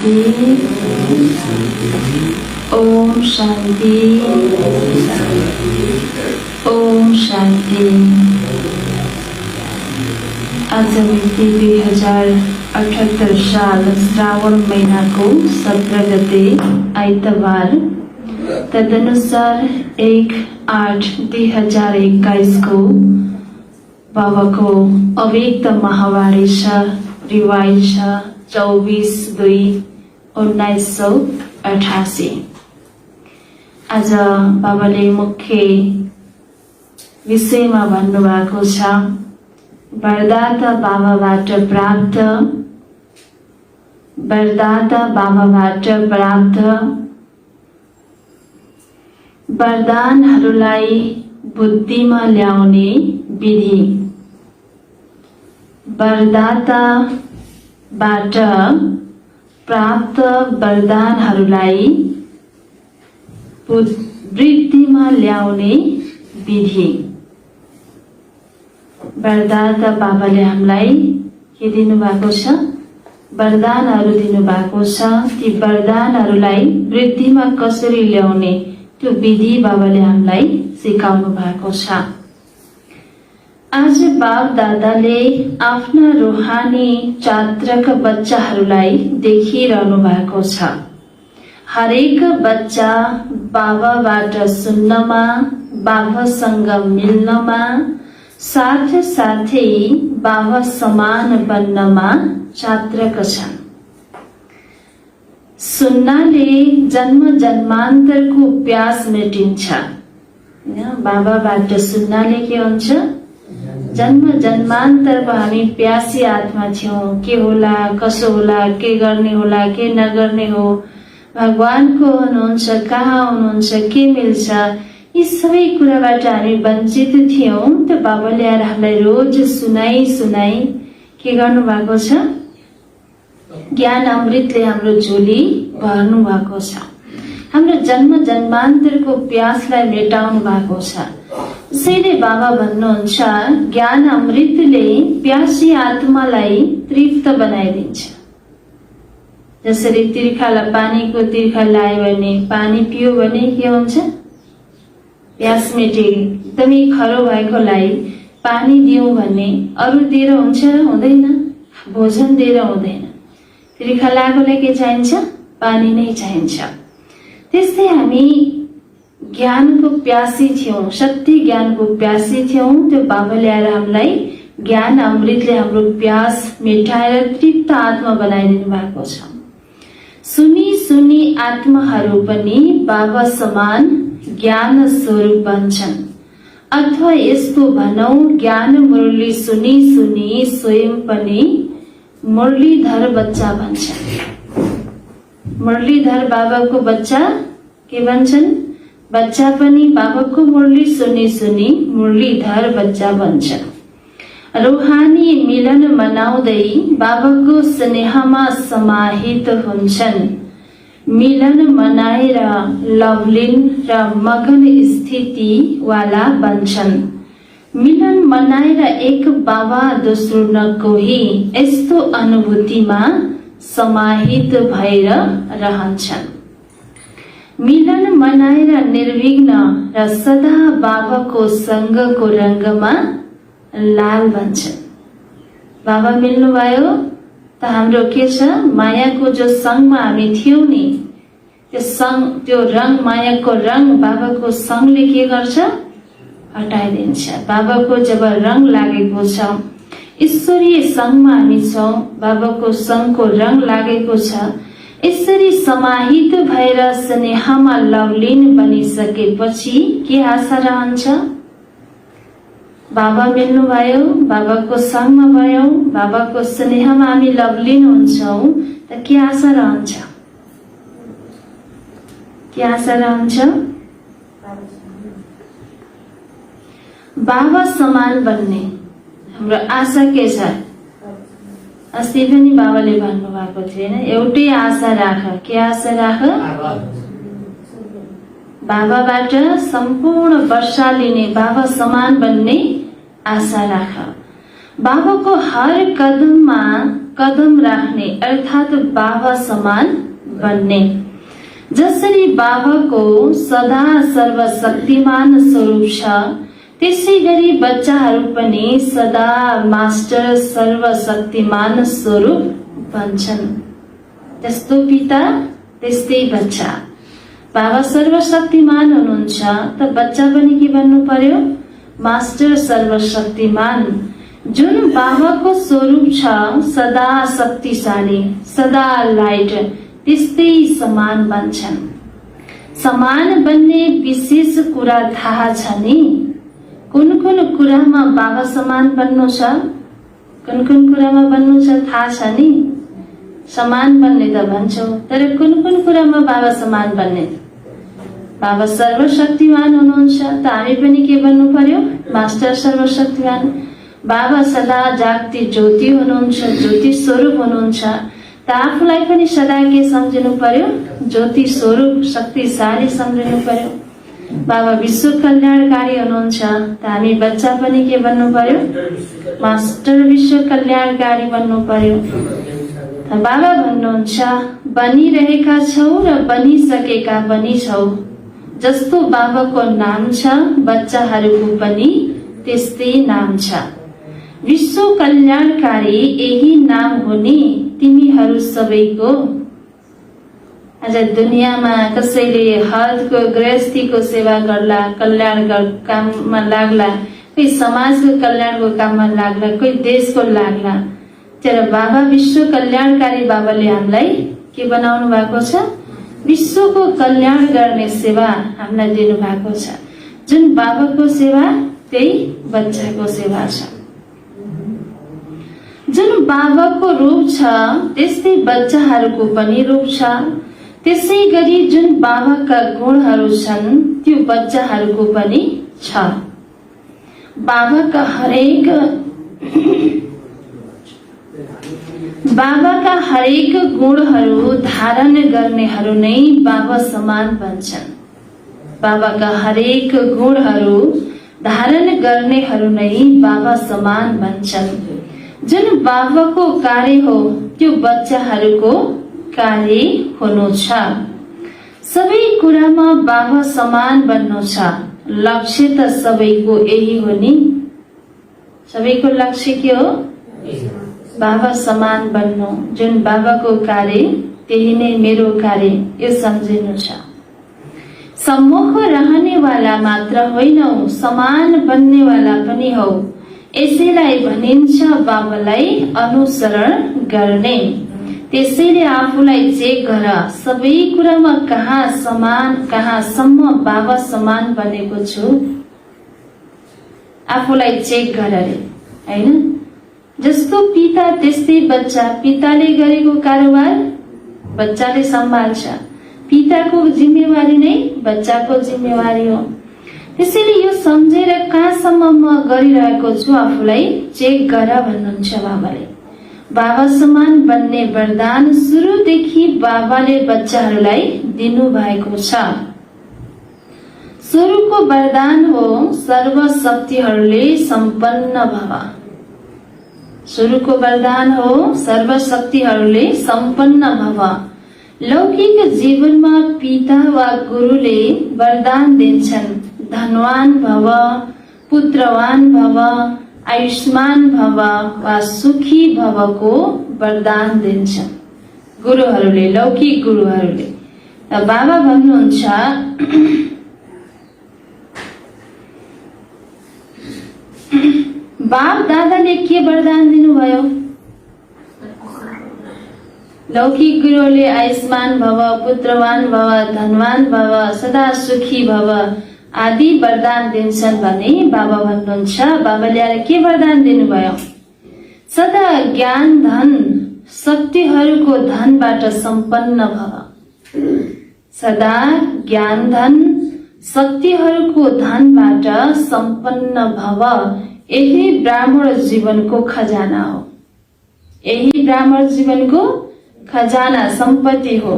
शांति। ओम शांति। ओम शांति। आज मिति 2078 साल श्रावण महीना को 17 गते आइतबार, तदनुसार 1/8/2021 को बाबा को अव्यक्त महावाणी रिवाइज 24/2/1988। आज बाबाले मुख्य विषयमा भन्नुभएको छ, वरदाता बाबाबाट प्राप्त, वरदाता बाबाबाट प्राप्त वरदानहरूलाई बुद्धिमा ल्याउने विधि। वरदाताबाट प्राप्त वरदानहरूलाई वृद्धिमा ल्याउने विधि। वरदाता बाबाले हामीलाई के दिनुभएको छ? वरदानहरू दिनुभएको छ। ती वरदानहरूलाई वृद्धिमा कसरी ल्याउने त्यो विधि बाबाले हामीलाई सिकाउनु भएको छ। आज बाप दादाले आफ्ना रूहानी चात्रका बच्चाहरूलाई देखिरहनु भएको छ। हरेक बच्चा बाबाबाट सुन्नमा, बाबासँग मिल्नमा, साथै बाबा समान बन्नमा चात्रका छन्। सुन्नाले जन्म जन्मान्तरको प्यास मेटिन्छ। बाबाबाट सुन्नाले के हुन्छ? जन्म जन्मान्तरको हामी प्यासी आत्मा थियौं। के होला, कसो होला, के गर्ने होला, के नगर्ने हो, भगवान को हुनुहुन्छ, कहाँ हुनुहुन्छ, के मिल्छ, यी सबै कुराबाट हामी वञ्चित थियौं। त बाबाले आएर हामीलाई रोज सुनाई के गर्नु भएको छ? ज्ञान अमृतले हाम्रो झोली भर्नु भएको छ। हाम्रो जन्म जन्मान्तरको प्यासलाई मेटाउनु भएको छ। त्यसैले बाबा भन्नुहुन्छ, ज्ञान अमृतले प्यासी आत्मालाई तृप्त बनाइदिन्छ। जसरी तिर्खालाई पानीको तिर्खा लायो भने, पानी पियो भने के हुन्छ? प्यास मेटे। एकदमै खरो भएकोलाई पानी दियौं भने अरू दिएर हुन्छ? हुँदैन। भोजन दिएर हुँदैन। तिर्खा लागेकोलाई के चाहिन्छ? पानी नै चाहिन्छ। त्यस्तै हामी ज्ञानको प्यासी थियौं, सत्य ज्ञानको प्यासी थियौं। त्यो बाबाले आएर हामीलाई ज्ञान अमृतले हाम्रो प्यास मेटाएर तृप्त आत्मा बनाइदिनु भएको छ। सुनी आत्माहरू पनि बाबा समान ज्ञान स्वरूप बन्छन्। अथवा यस्तो भनौं, ज्ञान मुरली सुनी स्वयं पनि मुरलीधर बच्चा बन्छन्। मुरलीधर बाबाको बच्चा के बन्छन्? बच्चा पनि बाबाको मुरली सुनी मुरलीधर बच्चा बन्छन्। रूहानी मिलन मनाउँदै बाबाको स्नेहमा समाहित हुन्छन्। मिलन मनाएर लवलीन र मगन स्थिति वाला बन्छन्। मिलन मनाएर एक बाबा दोस्रो न कोही यस्तो अनुभूतिमा समाहित भएर रहन्छन्। मिलन मनाएर निर्विघ्न र सदा बाबाको सँगको रंगमा लाल बन्छन्। बाबा मिल्नुभयो त हाम्रो के छ? मायाको जो संगमा हामी थियौं नि, त्यो रंग, मायाको रंग बाबाको संगले के गर्छ? हटाइदिन्छ। बाबाको जब रंग लागेको छ, ईश्वरीय संगमा हामी छौं, बाबाको संगको रंग लागेको छ। यसरी समाहित भएर स्नेहमा लवलीन बनिसकेपछि के आशा रहन्छ? बाबा मिल्नुभयो, बाबाको संगमा भयौं, बाबाको स्नेहमा हामी लवलीन हुन्छौं, त के आशा रहन्छ? के आशा रहन्छ? बाबा समान बन्ने हाम्रो आशा के छ? अस्ति पनि बाबाले भन्नुभएको थियो हैन, एउटै आशा राख। के आशा राख? बाबाबाट सम्पूर्ण वर्षा लिने, बाबा समान बन्ने आशा राख। बाबाको हर कदममा कदम राख्ने अर्थात् बाबा समान बन्ने। जसरी बाबाको सदा सर्वशक्तिमान स्वरूप छ, त्यसै गरी बच्चाहरू पनि सदा मास्टर सर्वशक्तिमान स्वरूप बन्छन्। जस्तो पिता त्यस्तै बच्चा। बाबा सर्वशक्तिमान हुनुहुन्छ त बच्चा पनि के बन्नु पर्यो? मास्टर सर्वशक्तिमान। जुन बाबाको स्वरूप छ सदा शक्तिशाली, सदा लाइट, त्यस्तै समान बन्छन्। समान बन्ने विशेष कुरा थाहा छ नि? कुन कुन कुरामा बाबा समान बन्नु छ? कुन कुन कुरामा बन्नु छ थाहा छ नि? समान बन्ने त भन्छौ, तर कुन कुन कुरामा बाबा समान बन्ने? बाबा सर्वशक्तिमान हुनुहुन्छ त हामी पनि के बन्नु पर्यो? मास्टर सर्वशक्तिमान। बाबा सदा जाग्ती ज्योति हुनुहुन्छ, ज्योति स्वरूप हुनुहुन्छ त आफूलाई पनि सदा के सम्झिनु पर्यो? ज्योति स्वरूप शक्तिशाली सम्झिनु पर्यो। बाबा विश्व कल्याणकारी हुनुहुन्छ त हामी बच्चा पनि के बन्नु पर्यो? मास्टर विश्व कल्याणकारी बन्नु पर्यो। बाबा भन्नुहुन्छ बनिरहेका छौ र बनिसकेका पनि छौ। जस्तो बाबाको नाम छ बच्चाहरूको पनि त्यस्तै नाम छ। विश्व कल्याणकारी यही नाम हो नि तिमीहरू सबैको। आज दुनियाँमा कसैले हदको गृहस्थीको सेवा गर्ला, कल्याण काममा लाग्ला, कोही समाजको कल्याणको काममा लाग्ला, कोही देशको लाग्ला, तर बाबा विश्व कल्याणकारी बाबाले हामीलाई के बनाउनु भएको छ? विश्वको कल्याण गर्ने सेवा हामीलाई दिनु भएको छ। जुन बाबाको सेवा त्यही बच्चाको सेवा छ। जुन बाबाको रूप छ त्यस्तै बच्चाहरूको पनि रूप छ। त्यसै गरी जुन बाबाका गुणहरू छन् त्यो बच्चाहरूको पनि छ। बाबाका हरेक गुणहरू धारण गर्नेहरू नै बाबा समान बन्छन्। बाबाका हरेक गुणहरू धारण गर्नेहरू नै बाबा समान बन्छन्। जुन बाबाको कार्य हो त्यो बच्चाहरूको कार्य हुनु छ। सबै कुरामा बाबा समान बन्नु छ। लक्ष्य त सबैको यही हो नि? सबैको लक्ष्य के हो? बाबा समान बन्नु। जुन बाबाको कार्य त्यही नै मेरो कार्य, यो सम्झिनु छ। सम्मुख रहनेवाला मात्र होइनौ, समान बन्नेवाला पनि हौ। यसैलाई भनिन्छ बाबालाई अनुसरण गर्ने। त्यसैले आफूलाई चेक गर, सबै कुरामा कहाँ समान, कहाँसम्म बाबा समान बनेको छु। आफूलाई चेक गर रे, हैन? जस्तो पिता त्यस्तै बच्चा। पिताले गरेको कारोबार बच्चाले सम्हाल्छ। पिताको जिम्मेवारी नै बच्चाको जिम्मेवारी हो। त्यसैले यो सम्झेर कहाँसम्म म गरिरहेको छु आफूलाई चेक गर भन्नुहुन्छ बाबाले। बाबा समान बन्ने वरदान सुरुदेखि बाबाले बच्चाहरूलाई दिनु भएको छ। सुरुको वरदान हो सर्वशक्तिहरूले सम्पन्न भव। सुरुको वरदान हो सर्वशक्तिहरूले सम्पन्न भव। लौकिक जीवनमा पिता वा गुरुले वरदान दिन्छन्, धनवान भव, पुत्रवान भव, आयुष्मान भव वा सुखी भवको वरदान दिन्छन् गुरुहरूले, लौकिक गुरुहरूले। बाबा भन्नुहुन्छ बाप दादाले के वरदान दिनुभयो? लौकिक गुरुले आयुष्मान भव, पुत्रवान भव, धनवान भव, सदा सुखी भव आदि वरदान दिन्छन् भने बाबा भन्नुहुन्छ बाबाले आएर के वरदान दिनुभयो? सदा ज्ञान धन शक्तिहरूको धनबाट सम्पन्न भव। सदा ज्ञान धन शक्तिहरूको धनबाट सम्पन्न भव। यही ब्राह्मण जीवनको खजाना हो। यही ब्राह्मण जीवनको खजाना सम्पत्ति हो।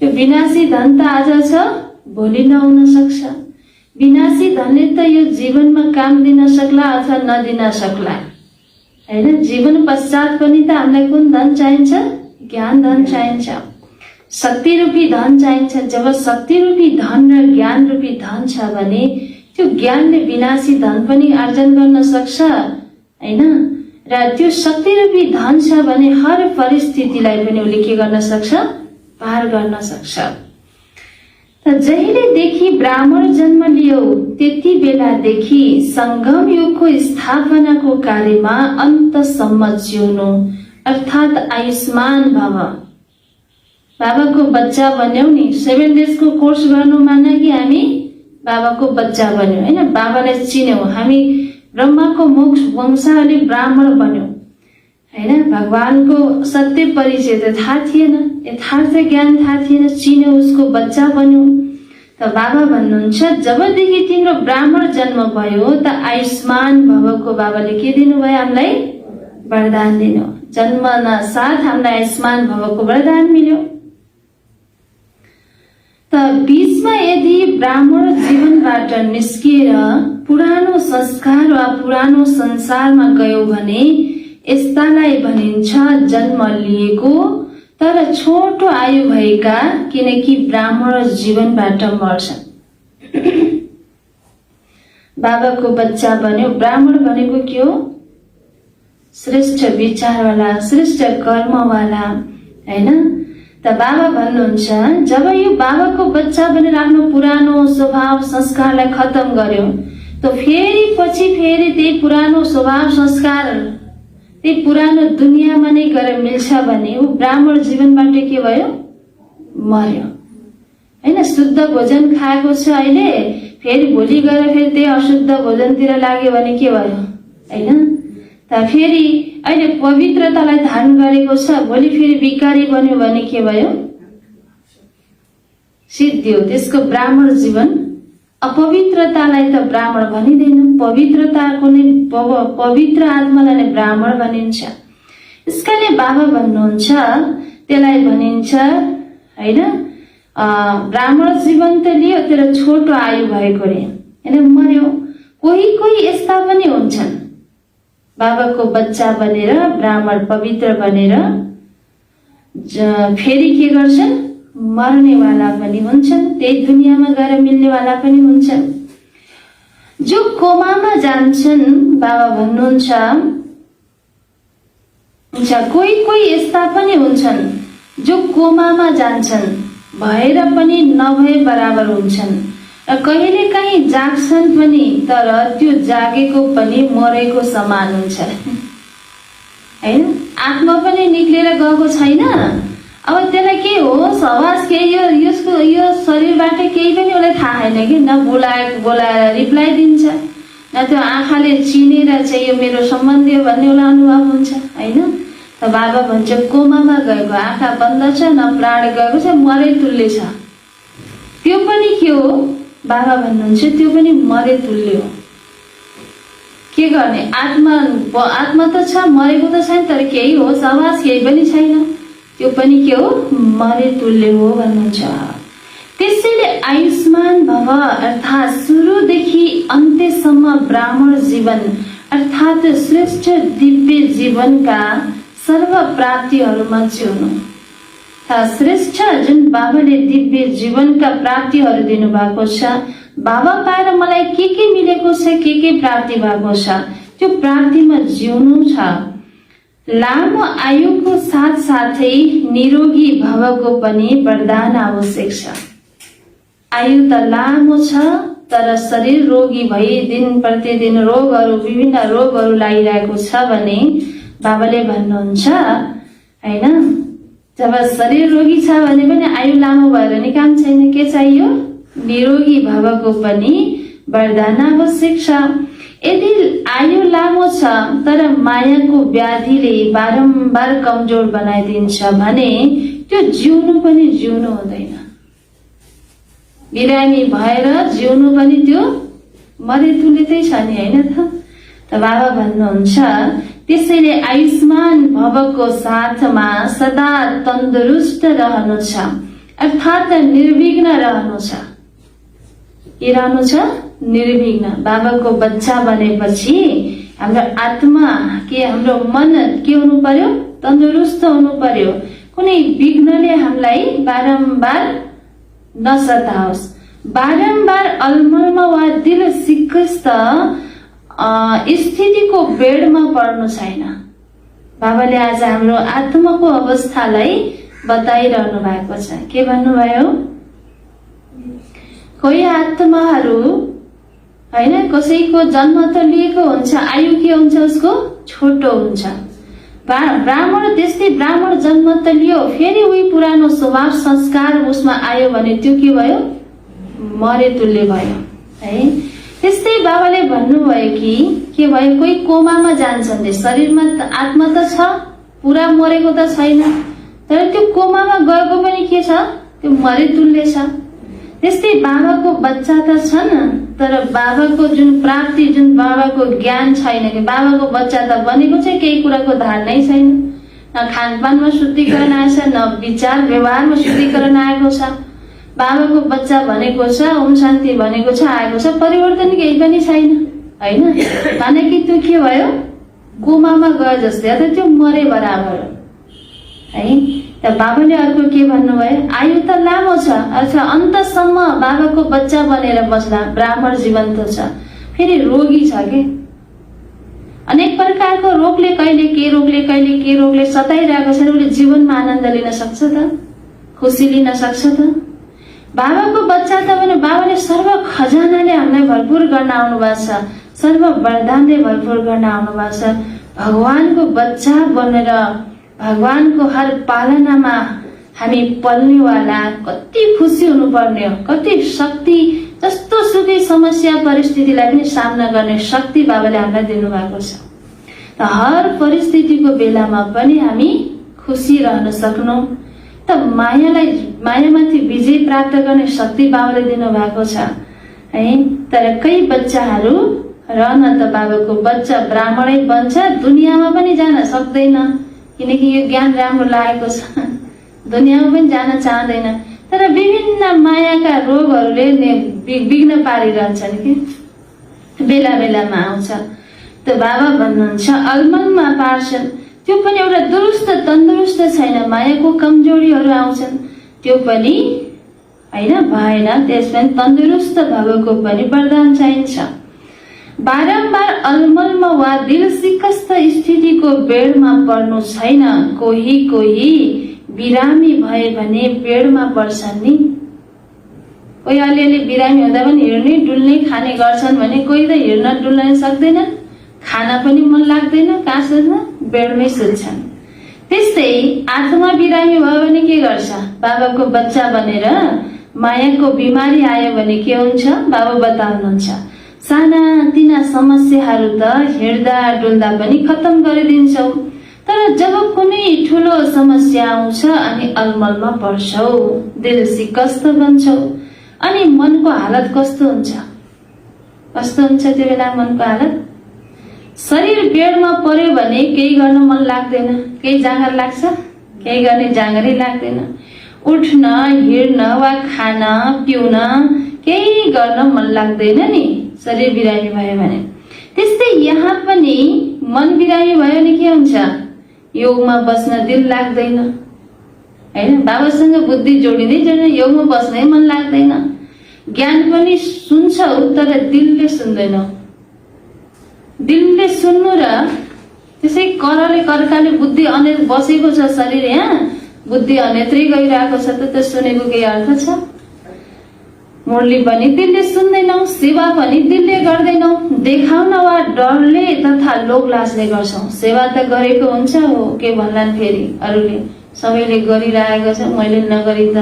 यो विनाशी धन त आज छ, भोलि नहुन सक्छ। विनाशी धनले त यो जीवनमा काम दिन सक्ला अथवा नदिन सक्ला, हैन। जीवन पश्चात पनि त हामीलाई कुन धन चाहिन्छ? ज्ञान धन चाहिन्छ, शक्ति रूपी धन चाहिन्छ। जब शक्ति रूपी धन र ज्ञान रूपी धन छ भने त्यो ज्ञानले विनाशी धन पनि आर्जन गर्न सक्छ हैन। र त्यो शक्ति रूपी धन छ भने हर परिस्थितिलाई पनि उसले के गर्न सक्छ? पार गर्न सक्छ। त जहिलेदेखि ब्राह्मण जन्म लियो त्यति बेलादेखि संगम युगको स्थापनाको कार्यमा अन्तसम्म जिउनु अर्थात आयुष्मान भव। बाबाको बच्चा बन्यौ नि, 7 डेजको कोर्स गर्नु मान्न कि हामी बाबाको बच्चा बन्यौ हैन। बाबालाई चिन्यौ, हामी ब्रह्माको मुख वंशावली ब्राह्मण बन्यौ हैन। भगवानको सत्य परिचय त थाहा थिएन, यथार्थ ज्ञान थाहा थिएन, चिन्यौ, उसको बच्चा बन्यौ। त बाबा भन्नुहुन्छ जबदेखि तिम्रो ब्राह्मण जन्म भयो त आयुष्मान भवको बाबाले के दिनुभयो? हामीलाई वरदान दिनु। जन्मना साथ हामीलाई आयुष्मान भवको वरदान मिल्यो। त बीचमा यदि ब्राह्मण जीवनबाट निस्किएर पुरानो संस्कार वा पुरानो संसारमा गयो भने यस्तालाई भनिन्छ जन्म लिएको तर छोटो आयु भएका, किनकि ब्राह्मण जीवनबाट मर्छन्। बाबाको बच्चा बन्यो। ब्राह्मण भनेको के हो? श्रेष्ठ विचारवाला, श्रेष्ठ कर्मवाला हैन। त बाबा भन्नुहुन्छ जब यो बाबाको बच्चा बनेर आफ्नो पुरानो स्वभाव संस्कारलाई खत्म गर्यो त फेरि पछि फेरि त्यही पुरानो स्वभाव संस्कार त्यही पुरानो दुनियाँमा नै गएर मिल्छ भने ऊ ब्राह्मण जीवनबाट के भयो? मर्यो हैन। शुद्ध भोजन खाएको छ अहिले, फेरि भोलि गएर फेरि त्यही अशुद्ध भोजनतिर लाग्यो भने के भयो हैन। त फेरि अहिले पवित्रतालाई धारण गरेको छ, भोलि फेरि विकारी बन्यो भने के भयो? सिद्धियो। त्यसको ब्राह्मण जीवन। अपवित्रतालाई त ब्राह्मण भनिँदैन, पवित्रताको नै पवित्र आत्मालाई नै ब्राह्मण भनिन्छ। यसकाले बाबा भन्नुहुन्छ त्यसलाई भनिन्छ हैन, ब्राह्मण जीवन त लियो तर छोटो आयु भएको रे हैन, मर्यो। कोही कोही यस्ता पनि हुन्छन् बाबाको बच्चा बनेर ब्राह्मण पवित्र बनेर फेरि के गर्छन्? मर्नेवाला पनि हुन्छन्, त्यही दुनियाँमा गएर मिल्नेवाला पनि हुन्छन्। जो कोमामा जान्छन् बाबा भन्नुहुन्छ कोही कोही यस्ता पनि हुन्छन् जो कोमामा जान्छन्, भएर पनि नभए बराबर हुन्छन् र कहिलेकाहीँ जाग्छन् पनि तर त्यो जागेको पनि मरेको समान हुन्छ हैन। आत्मा पनि निक्लेर गएको छैन। अब त्यसलाई के हो? आवाज केही यो शरीरबाट केही पनि उसलाई थाहा छैन कि, न बोलाएर रिप्लाई दिन्छ, न त्यो आँखाले चिनेर चाहिँ यो मेरो सम्बन्धी हो भन्ने उसलाई अनुभव हुन्छ हैन। त बाबा भन्छ कोमामा गएको, आँखा बन्द छ, न प्राण गएको छ, मरे तुल्य छ। त्यो पनि के हो? बाबा भन्नुहुन्छ त्यो पनि मरे तुल्य हो। के गर्ने? आत्मा त छ, मरेको त छैन, तर केही हो आवाज केही पनि छैन, त्यो पनि के हो? मरे तुल्य हो भन्नुहुन्छ। त्यसैले आयुष्मान भव अर्थात सुरुदेखि अन्त्यसम्म ब्राह्मण जीवन अर्थात श्रेष्ठ दिव्य जीवनका सर्व प्राप्तिहरूमा जिउनु। श्रेष्ठ जुन बाबाले दिव्य जीवनका प्राप्तिहरू दिनुभएको छ, बाबा पाएर मलाई के मिलेको छ, के प्राप्ति भएको छ, त्यो प्राप्तिमा जिउनु छ। लामो आयुको साथ साथै निरोगी भवको पनि वरदान आवश्यक छ। आयु त लामो छ तर शरीर रोगी भई दिन प्रतिदिन रोगहरू विभिन्न रोगहरू लागिरहेको छ भने बाबाले भन्नुहुन्छ हैन, जब शरीर रोगी छ भने पनि आयु लामो भएर नि काम छैन। के चाहियो? निरोगी भवको पनि वरदान आवश्यक छ। यदि आयु लामो छ तर मायाको व्याधिले बारम्बार कमजोर बनाइदिन्छ भने त्यो जिउनु पनि जिउनु हुँदैन। बिरामी भएर जिउनु पनि त्यो मरे तुल्यतै छ नि हैन त। बाबा भन्नुहुन्छ त्यसैले आयुष्मान भवको साथमा सदा तन्दुरुस्त रहनु छ अर्थात निर्विघ्न रहनु छ। के रहनु छ? निर्विघ्न। बाबाको बच्चा बनेपछि हाम्रो आत्मा के हाम्रो मन के हुनु पर्यो? तन्दुरुस्त हुनु पर्यो। कुनै विघ्नले हामीलाई बारम्बार नसताओस्। बारम्बार अलमलमा वा दिल सिक्कस्त स्थितिको बेडमा पर्नु छैन। बाबाले आज हाम्रो आत्माको अवस्थालाई बताइरहनु भएको छ। के भन्नुभयो? कोही आत्माहरू हैन, कसैको जन्म त लिएको हुन्छ, आयु के हुन्छ उसको? छोटो हुन्छ। ब्राह्मण त्यस्तै, ब्राह्मण जन्म त लियो, फेरि उही पुरानो स्वभाव संस्कार उसमा आयो भने त्यो के भयो? मरे तुल्य भयो है। त्यस्तै बाबाले भन्नुभयो कि के भयो? कोही कोमामा जान्छन्, शरीरमा आत्मा त छ, पुरा मरेको त छैन, तर त्यो कोमामा गएको पनि के छ? त्यो मरे तुल्य छ। त्यस्तै बाबाको बच्चा त छन्, तर बाबाको जुन प्राप्ति, जुन बाबाको ज्ञान छैन कि बाबाको बच्चा त बनेको छ, केही कुराको धारणै छैन, न खानपानमा शुद्धिकरण आएको छ, न विचार व्यवहारमा शुद्धिकरण आएको छ। बाबाको बच्चा भनेको छ, ओम शान्ति भनेको छ, आएको छ, परिवर्तन केही पनि छैन हैन। माने कि त्यो के भयो? कोमामा गयो जस्तै, अथवा त्यो मरे बराबर है। त बाबाले अर्को के भन्नुभयो? आयु त लामो छ, अथवा अन्तसम्म बाबाको बच्चा बनेर बस्दा ब्राह्मण जीवन त छ, फेरि रोगी छ के? अनेक प्रकारको रोगले, कहिले के रोगले, कहिले के रोगले सताइरहेको छ। उसले जीवनमा आनन्द लिन सक्छ त? खुसी लिन सक्छ त? बाबाको बच्चा त भने बाबाले सर्व खजानाले हामीलाई भरपुर गर्न आउनु भएको छ, सर्व वरदानले भरपुर गर्न आउनु भएको छ। भगवानको बच्चा बनेर भगवानको हर पालनामा हामी पल्नेवाला कति खुसी हुनुपर्ने हो। कति शक्ति, जस्तो सुकै समस्या परिस्थितिलाई पनि सामना गर्ने शक्ति बाबाले हामीलाई दिनुभएको छ। त हर परिस्थितिको बेलामा पनि हामी खुसी रहन सक्नु, त मायालाई, मायामाथि विजय प्राप्त गर्ने शक्ति बाबाले दिनुभएको छ है। तर कई बच्चाहरू रहन त बाबाको बच्चा ब्राह्मणै बन्छ, दुनियाँमा पनि जान सक्दैन, किनकि यो ज्ञान राम्रो लागेको छ, दुनियाँमा पनि जान चाहँदैन। तर विभिन्न मायाका रोगहरूले विघ्न पारिरहन्छन् कि बेला बेलामा आउँछ। त बाबा भन्नुहुन्छ अलमलमा पार्छन्, त्यो पनि एउटा दुरुस्त तन्दुरुस्त छैन, मायाको कमजोरीहरू आउँछन्, त्यो पनि हैन भएन। त्यसमा तन्दुरुस्त भएको पनि वरदान चाहिन्छ। बारम्बार अलमलमा वा दिल सिक्कस्त स्थितिको बेडमा पर्नु छैन। कोही कोही बिरामी भए भने बेडमा पर्छन् नि। कोही अलिअलि बिरामी हुँदा पनि हिँड्ने डुल्ने खाने गर्छन् भने कोही त हिँड्न डुल्न सक्दैन, खाना पनि मन लाग्दैन, कहाँ सुत्न? बेडमै सुत्छन्। त्यस्तै आत्मा बिरामी भयो भने के गर्छ? बाबाको बच्चा बनेर मायाको बिमारी आयो भने के हुन्छ? बाबा बताउनुहुन्छ साना तिना समस्याहरू त हिँड्दा डुल्दा पनि खत्तम गरिदिन्छौ, तर जब कुनै ठुलो समस्या आउँछ अनि अलमलमा पर्छौ, दिल सिक्कस्त बन्छौ, अनि मनको हालत कस्तो हुन्छ? कस्तो हुन्छ त्यो बेला मनको हालत? शरीर बेडमा पर्यो भने केही गर्न मन लाग्दैन, केही जाँगर लाग्छ, केही गर्ने जाँगरै लाग्दैन, उठ्न हिँड्न वा खान पिउन केही गर्न मन लाग्दैन नि शरीर बिरामी भयो भने। त्यस्तै यहाँ पनि मन बिरामी भयो भने के हुन्छ? योगमा बस्न दिल लाग्दैन हैन, बाबासँग बुद्धि जोडिँदै योगमा बस्नै मन लाग्दैन, ज्ञान पनि सुन्छौ तर दिलले सुन्दैनौ। दिलले सुन्नु र त्यसै करले कर्काले बुद्धि अन्य बसेको छ, शरीर यहाँ बुद्धि अन्यत्रै गइरहेको छ, त सुनेको केही अर्थ छ? मुरली पनि दिलले सुन्दैनौ, सेवा पनि दिलले गर्दैनौ, देखाउन वा डरले तथा लोभ लाजले गर्छौ। सेवा त गरेको हुन्छ हो, के भन्लान् फेरि अरूले, सबैले गरिरहेको छ मैले नगरी त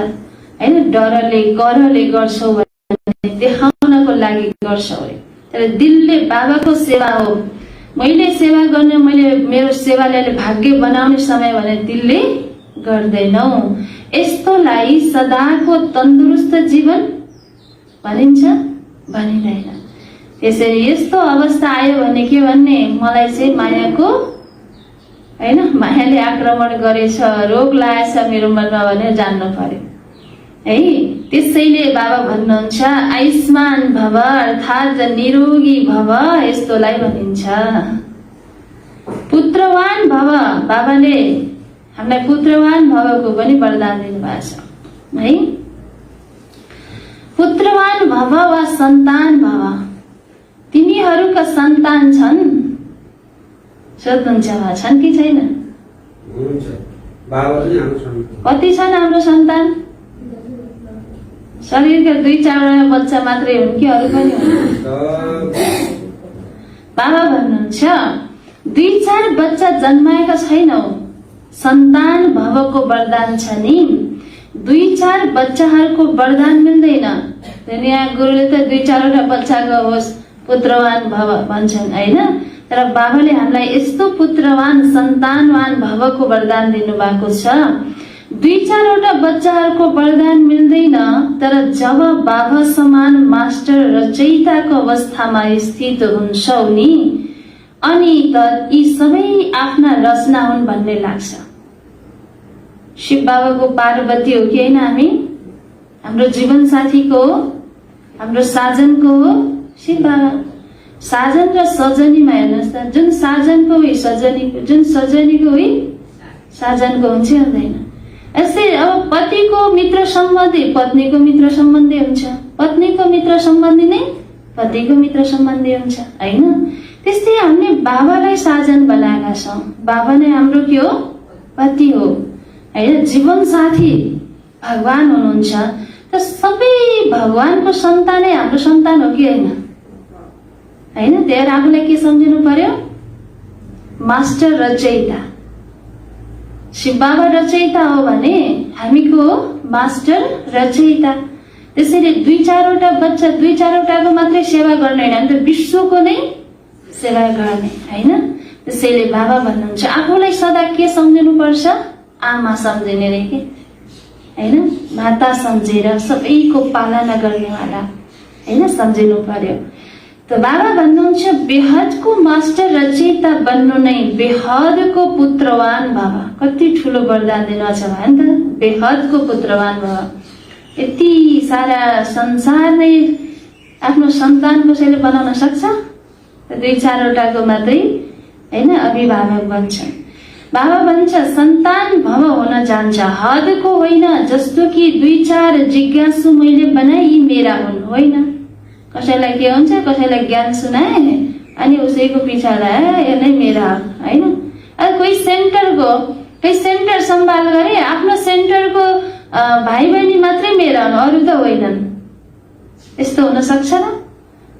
हैन, डरले करले गर्छौ भने देखाउनको लागि गर्छौ रे, तर दिलले बाबाको सेवा हो, मैले सेवा गर्ने, मैले मेरो सेवाले भाग्य बनाउने समय भने दिलले गर्दैनौ। यस्तोलाई सदाको तन्दुरुस्त जीवन भनिन्छ? भनिँदैन। त्यसरी यस्तो अवस्था आयो भने के भन्ने? मलाई चाहिँ मायाको हैन, मायाले आक्रमण गरेछ, रोग लागेछ मेरो मनमा भनेर जान्नु पर्यो है। त्यसैले बाबा भन्नुहुन्छ आयुष्मान भव अर्थात् निरोगी भव यस्तोलाई भनिन्छ। पुत्रवान भव, बाबाले हामीलाई पुत्रवान भवको पनि वरदान दिनुभएको छ है। पुत्रवान भव वा सन्तान भव, तिमीहरूका सन्तान छन्? सोध्नुहुन्छ उहाँ, छन् कि छैन? कति छन् हाम्रो सन्तान? शरीरका 2-4 बच्चा मात्रै हुन् कि अरू पनि हुन्? बाबा भन्नुहुन्छ 2-4 बच्चा जन्माएका छैनौ, सन्तान भवको वरदान छ नि। 2-4 बच्चाहरूको वरदान मिल्दैन। यहाँ गुरुले त 2-4 बच्चाको होस् पुत्रवान भव भन्छन् हैन, तर बाबाले हामीलाई यस्तो पुत्रवान सन्तानवान भवको वरदान दिनुभएको छ। 2-4 बच्चाहरूको वरदान मिल्दैन, तर जब बाबा समान मास्टर रचयिताको अवस्थामा स्थित हुन्छौ नि, अनि त यी सबै आफ्ना रचना हुन् भन्ने लाग्छ। शिव बाबाको पार्वती हो कि होइन हामी? हाम्रो जीवन साथीको हो, हाम्रो साजनको हो शिव बाबा। साजन र सजनीमा हेर्नुहोस् त, जुन साजनको हुई सजनीको, जुन सजनीको हुई साजनको हुन्छ हुँदैन। यस्तै अब पतिको मित्र सम्बन्धी पत्नीको मित्र सम्बन्धी हुन्छ, पत्नीको मित्र सम्बन्धी नै पतिको मित्र सम्बन्धी हुन्छ हैन। त्यस्तै हामीले बाबालाई साजन बनाएका छौँ। बाबा नै हाम्रो के हो? पति हो हैन, जीवन साथी भगवान हुनुहुन्छ। त सबै भगवानको सन्तानै हाम्रो सन्तान हो कि होइन? हैन, त्यही आफूलाई के सम्झिनु पर्यो? मास्टर रचयिता। शिव बाबा रचयिता हो भने हामीको मास्टर रचयिता। त्यसैले 2-4 बच्चा 2-4 मात्रै सेवा गर्ने होइन, त विश्वको नै सेवा गर्ने हैन। त्यसैले बाबा भन्नुहुन्छ आफूलाई सदा के सम्झिनु पर्छ? आमा सम्झिने रे के हैन, माता सम्झेर सबैको पालना गर्नेवाला हैन सम्झिनु पर्यो। त बाबा भन्नुहुन्छ बेहदको मास्टर रचयिता बन्नु नै बेहदको पुत्रवान भव। कति ठुलो वरदान दिनुहुन्छ भने त, बेहदको पुत्रवान भव। यति सारा संसार नै आफ्नो सन्तान कसैले बनाउन सक्छ? 2-4 मात्रै हैन अभिभावक बन्छन्। बाबा भन्छ सन्तान भव हुन जान्छ, हदको होइन। जस्तो कि 2-4 जिज्ञासु मैले बनाए यी मेरा हुन्, होइन। कसैलाई के हुन्छ, कसैलाई ज्ञान सुनाए अनि उसैको पिछा लाए यो नै मेरा होइन। अब कोही सेन्टर सम्भाल गरे, आफ्नो सेन्टरको भाइ बहिनी मात्रै मेरा हुन्, अरू त होइनन्। यस्तो हुन सक्छ र?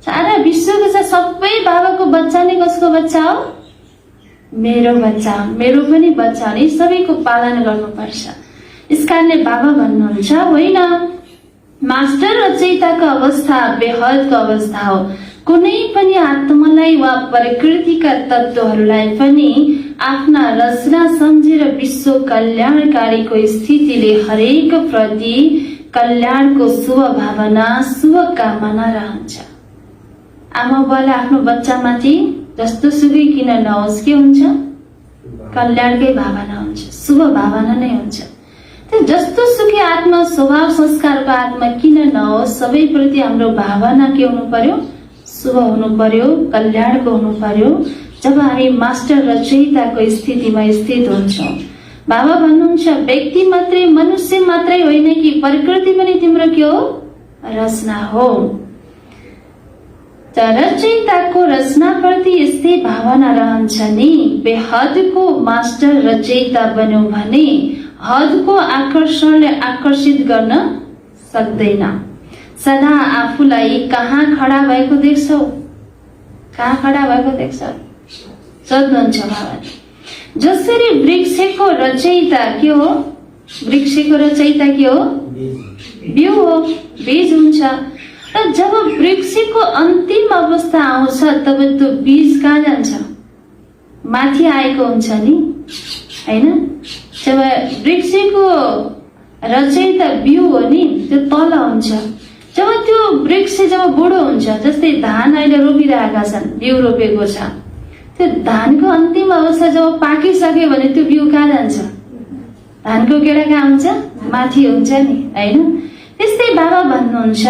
सारा विश्वको छ सबै बाबाको बच्चा नै कसको बच्चा हो? मेरो बच्चा, मेरो पनि बच्चा हो। सबैको पालन गर्नुपर्छ। यसकारणले बाबा भन्नुहुन्छ होइन, मास्टर रचयिताको अवस्था बेहदको अवस्था हो। कुनै पनि आत्मालाई वा प्रकृतिका तत्त्वहरूलाई पनि आफ्ना रचना सम्झेर विश्व कल्याणकारीको स्थितिले हरेक प्रति कल्याणको शुभ भावना शुभ कामना रहन्छ। आमा बुवाले आफ्नो बच्चामाथि जस्तो सुकै किन नहोस् के हुन्छ? कल्याणकै भावना हुन्छ, शुभ भावना नै हुन्छ। त्यो जस्तो सुकै आत्मा स्वभाव संस्कारको आत्मा किन नहोस्, सबै प्रति हाम्रो भावना के हुनु पर्यो? शुभ हुनु पर्यो, कल्याणको हुनु पर्यो। जब हामी मास्टर रचयिताको स्थितिमा स्थित हुन्छौँ, बाबा भन्नुहुन्छ व्यक्ति मात्रै मनुष्य मात्रै होइन कि प्रकृति पनि तिम्रो के हो? रचना हो। रचयिताको रचनाप्रति यस्तै भावना रहन्छ नि। बेहदको मास्टर रचयिता बन्यो भने हदको आकर्षणले आकर्षित गर्न सक्दैन। सदा आफूलाई कहाँ खडा भएको देख्छौ? कहाँ खडा भएको देख्छौ? सोध्नुहुन्छ बाबाले। जसरी वृक्षको रचयिता के हो? वृक्षको रचयिता के हो? बिउ हो, बीज हुन्छ। र जब वृक्षको अन्तिम अवस्था आउँछ तब त्यो बीज कहाँ जान्छ? माथि आएको हुन्छ नि हैन। जब वृक्षको रचयिता बिउ हो नि, त्यो तल हुन्छ। जब त्यो वृक्ष जब बुढो हुन्छ, जस्तै धान अहिले रोपिरहेका छन्, बिउ रोपेको छ, त्यो धानको अन्तिम अवस्था जब पाकिसक्यो भने त्यो बिउ कहाँ जान्छ? धानको गेडा कहाँ हुन्छ? माथि हुन्छ नि हैन। त्यस्तै बाबा भन्नुहुन्छ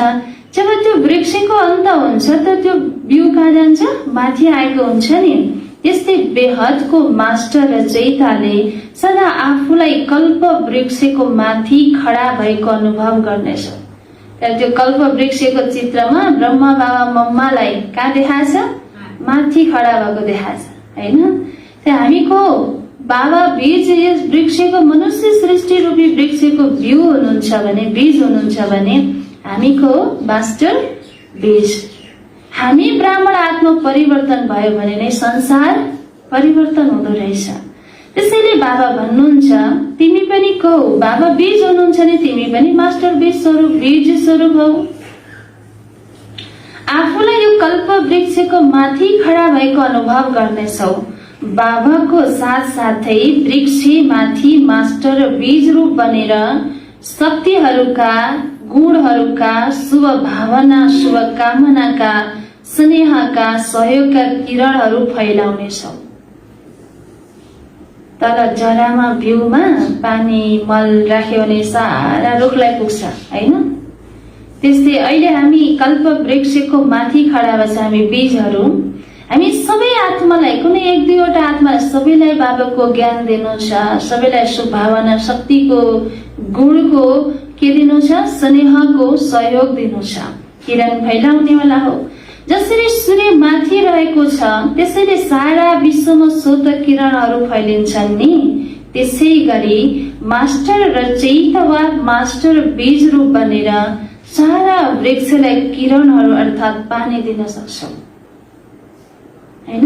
जब त्यो वृक्षको अन्त हुन्छ त त्यो बिउ कहाँ जान्छ, माथि आएको हुन्छ नि। त्यस्तै बेहदको मास्टर रचयिताले सदा आफूलाई कल्प वृक्षको माथि खडा भएको अनुभव गर्नेछ। त्यो कल्प वृक्षको चित्रमा ब्रह्मा बाबा मम्मालाई कहाँ देखाछ, माथि खडा भएको देखाछ हैन। हामीको बाबा बीज यस वृक्षको मनुष्य सृष्टि रूपी वृक्षको बिउ हुनुहुन्छ भने, बीज हुनुहुन्छ भने हामीको मास्टर बीज। हामी ब्राह्मण आत्मा परिवर्तन भयो भने नै संसार परिवर्तन हुँदो रहेछ। त्यसैले बाबा भन्नुहुन्छ तिमी पनि को, बाबा बीज हुनुहुन्छ नि तिमी पनि मास्टर बीज स्वरूप, बीज स्वरूप हौ। आफूलाई यो कल्प वृक्षको माथि खडा भएको अनुभव गर्नेछौ। बाबाको साथ साथै वृक्ष माथि मास्टर बीज रूप बनेर शक्तिहरूका, गुणहरूका, शुभ भावना, शुभ कामनाका, स्नेहका, सहयोगका किरणहरू फैलाउनेछौ। तल जरामा बिउमा पानी मल राख्यो भने सारा रुखलाई पुग्छ हैन। त्यस्तै अहिले हामी कल्प वृक्षको माथि खडा भएछ हामी बीजहरू। हामी सबै आत्मालाई, कुनै एक दुईवटा आत्मा सबैलाई बाबाको ज्ञान दिनु छ, सबैलाई शुभ भावना, शक्तिको, गुणको के दिनु छ, स्नेहको सहयोग दिनु छ, किरण फैलाउने वाला हो। जसरी सूर्य माथि रहेको छ त्यसैले सारा विश्वमा स्वत किरणहरू फैलिन्छन् नि, त्यसै गरी मास्टर रचयिता वा मास्टर बीज रूप बनेर सारा वृक्षलाई किरणहरू अर्थात् पानी दिन सक्छौं हैन।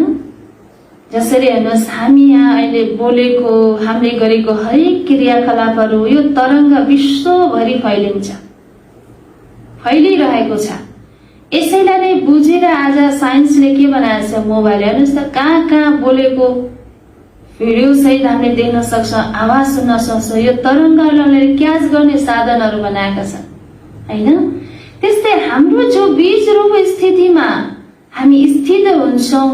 जसरी हेर्नुहोस् हामी यहाँ अहिले बोलेको, हामीले गरेको हरेक क्रियाकलापहरू यो तरंग विश्वभरि फैलिन्छ, फैलिरहेको छ। यसैलाई नै बुझेर आज साइन्सले के बनाएको छ, मोबाइल हेर्नुहोस् त कहाँ कहाँ बोलेको भिडियो सहित हामीले देख्न सक्छौं, आवाज सुन्न सक्छौं। यो तरंगहरूलाई क्याच गर्ने साधनहरू बनाएका छन् हैन। त्यस्तै हाम्रो जो बीज रूप स्थितिमा हामी स्थित हुन्छौं,